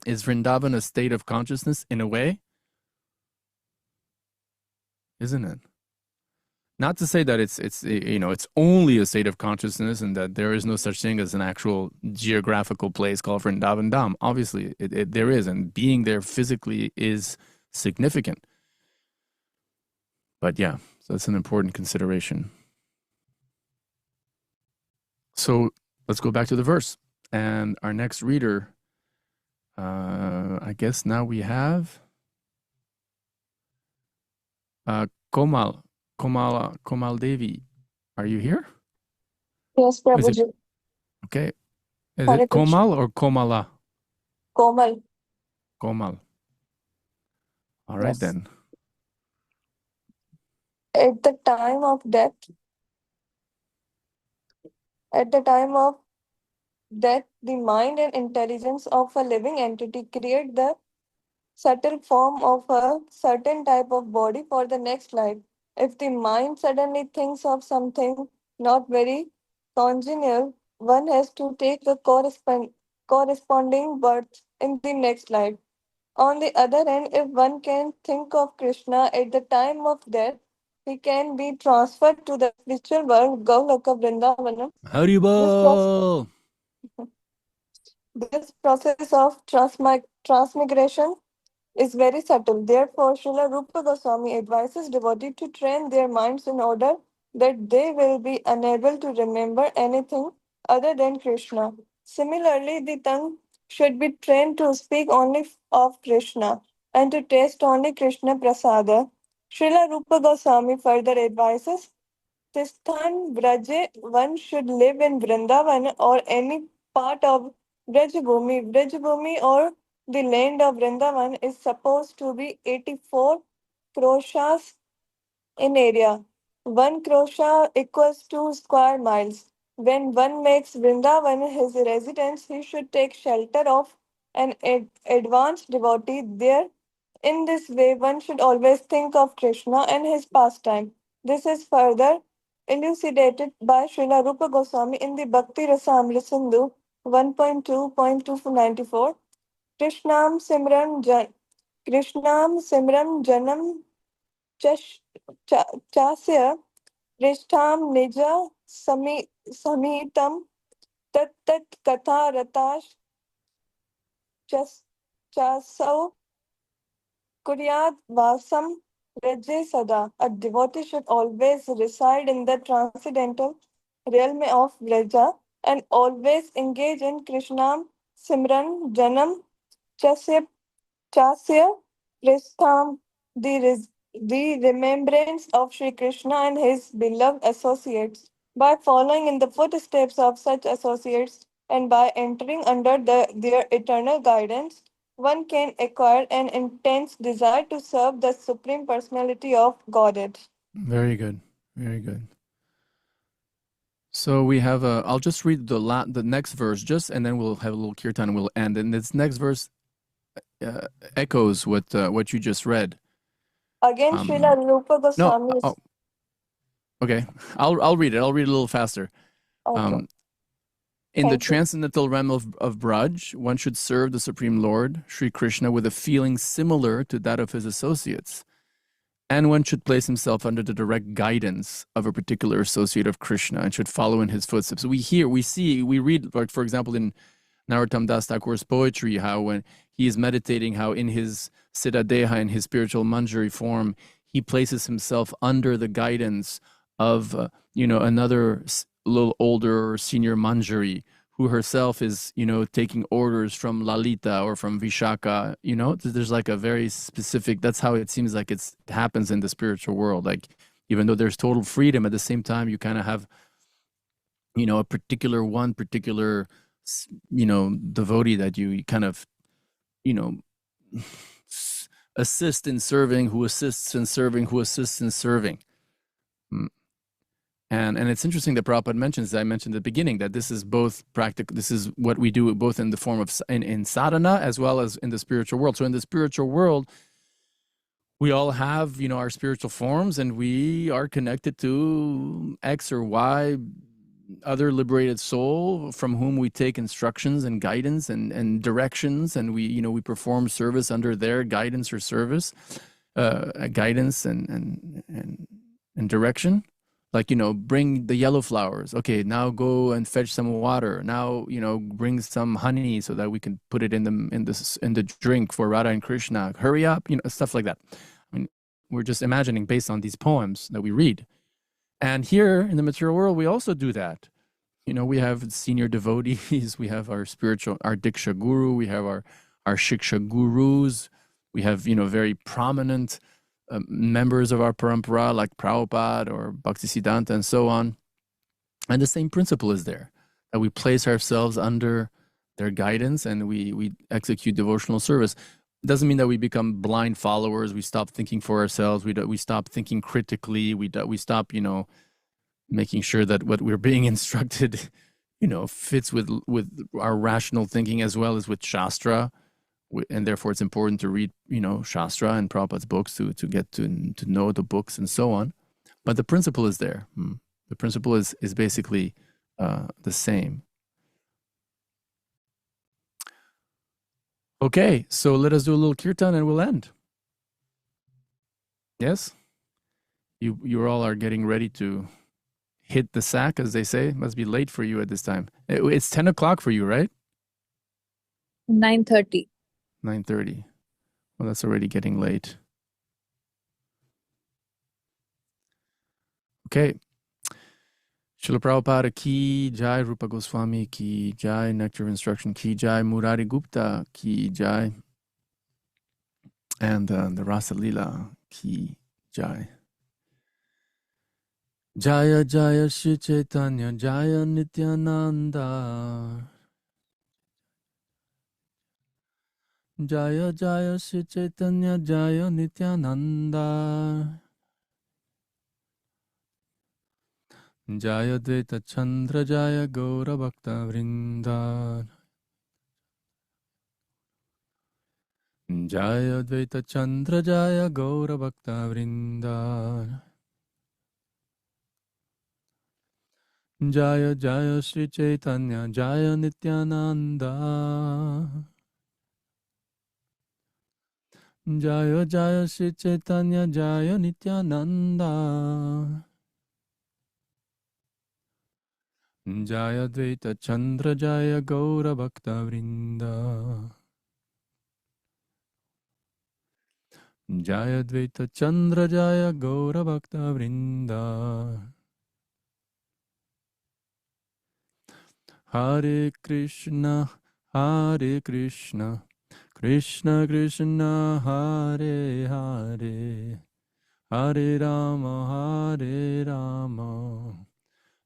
Is Vrindavan a state of consciousness in a way? isn't it? Not to say that it's it's only a state of consciousness and that there is no such thing as an actual geographical place called Vrindavan Dham. Obviously, there is, and being there physically is significant. But yeah, so that's an important consideration. So let's go back to the verse. And our next reader, I guess now we have Komal Devi. Are you here? Yes, Oh, is it Prabhuji. okay? Is Hare it Krishna. Komal or Komala? Komal. Komal. All right Yes. then. At the time of death, the mind and intelligence of a living entity create the subtle form of a certain type of body for the next life. If the mind suddenly thinks of something not very congenial, one has to take a corresponding birth in the next life. On the other hand, if one can think of Krishna at the time of death, he can be transferred to the spiritual world, Gaulaka Vrindavanam. Haribol. This process of transmigration is very subtle. Therefore, Srila Rupa Goswami advises devotees to train their minds in order that they will be unable to remember anything other than Krishna. Similarly, the tongue should be trained to speak only of Krishna and to taste only Krishna Prasada. Srila Rupa Goswami further advises Tisthan Vraje, one should live in Vrindavan or any part of Vrajabhumi. Vrajabhumi or the land of Vrindavan is supposed to be 84 kroshas in area. 1 krosha equals 2 square miles. When one makes Vrindavan his residence, he should take shelter of an advanced devotee there. In this way, one should always think of Krishna and his pastime. This is further elucidated by Srila Rupa Goswami in the Bhakti Rasamrita Sindhu 1.2.294. Krishnam Simran Janam Chasya Prishtham Nija Samitam Tat Katha Ratash Chasau Kuryat Vasam Raje Sada. A devotee should always reside in the transcendental realm of Vraja and always engage in Krishnam Simran Janam Chasya Prishtham, the remembrance of Sri Krishna and his beloved associates. By following in the footsteps of such associates and by entering under their eternal guidance, one can acquire an intense desire to serve the Supreme Personality of Godhead. Very good. Very good. So we have I'll just read the next verse and then we'll have a little kirtan and we'll end. And this next verse echoes what you just read. Again, Srila Rupa Goswami No, is... Okay. I'll read it. I'll read a little faster. Okay. In the Thank you. transcendental realm of Braj, one should serve the Supreme Lord, Sri Krishna, with a feeling similar to that of his associates. And one should place himself under the direct guidance of a particular associate of Krishna and should follow in his footsteps. So we read, like, for example, in Narottam Das Thakur's poetry, how when he is meditating, how in his Siddhadeha, in his spiritual Manjari form, he places himself under the guidance of, another little older or senior Manjari, who herself is, taking orders from Lalita or from Vishaka. There's like a very specific, that's how it seems like it happens in the spiritual world. Like, even though there's total freedom, at the same time, you kind of have, a particular devotee that you kind of, assist in serving, who assists in serving, who assists in serving. And it's interesting that Prabhupada mentions, I mentioned at the beginning, that this is both practical. This is what we do both in the form of in sadhana as well as in the spiritual world. So in the spiritual world, we all have, our spiritual forms, and we are connected to X or Y other liberated soul from whom we take instructions and guidance and directions, and we perform service under their guidance or service. guidance and direction. Like, bring the yellow flowers. Okay, now go and fetch some water. Now, bring some honey so that we can put it in the drink for Radha and Krishna. Hurry up, stuff like that. I mean, we're just imagining based on these poems that we read. And here in the material world, we also do that. We have senior devotees, we have our Diksha Guru, we have our Shiksha Gurus, we have, very prominent members of our parampara like Prabhupada or Bhaktisiddhanta and so on. And the same principle is there, that we place ourselves under their guidance and we execute devotional service. It doesn't mean that we become blind followers. We stop thinking for ourselves. We stop thinking critically. We stop, making sure that what we're being instructed, fits with our rational thinking as well as with Shastra. And therefore it's important to read, Shastra and Prabhupada's books to get to know the books and so on. But the principle is there. The principle is basically the same. Okay, so let us do a little kirtan and we'll end. Yes? You all are getting ready to hit the sack, as they say. It must be late for you at this time. It's 10 o'clock for you, right? 9:30. 9:30. Well, that's already getting late. Okay. Srila Prabhupada ki jai, Rupa Goswami ki jai, Nectar of Instruction ki jai, Murari Gupta ki jai, and the Rasa Lila ki jai. Jaya Jaya Shri Chaitanya Jaya Nityananda Jaya Jaya Shri Chaitanya Jaya Nityananda Jaya Dvaita Chandra Jaya Gaura Bhakta Vrinda Jaya Dvaita Chandra Jaya Gaura Bhakta Vrinda Jaya Jaya Shri Chaitanya Jaya Nityananda Jaya Jaya Shri Chaitanya Jaya Nityananda Jaya Dvaita Chandra Jaya Gaura Bhakta Vrinda Jaya Dvaita Chandra Jaya Gaura Bhakta Vrinda Hare Krishna Krishna Krishna Hare Hare Hare Rama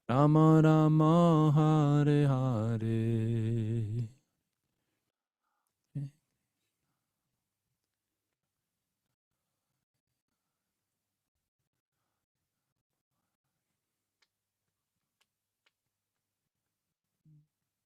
Rama Rama Hare Hare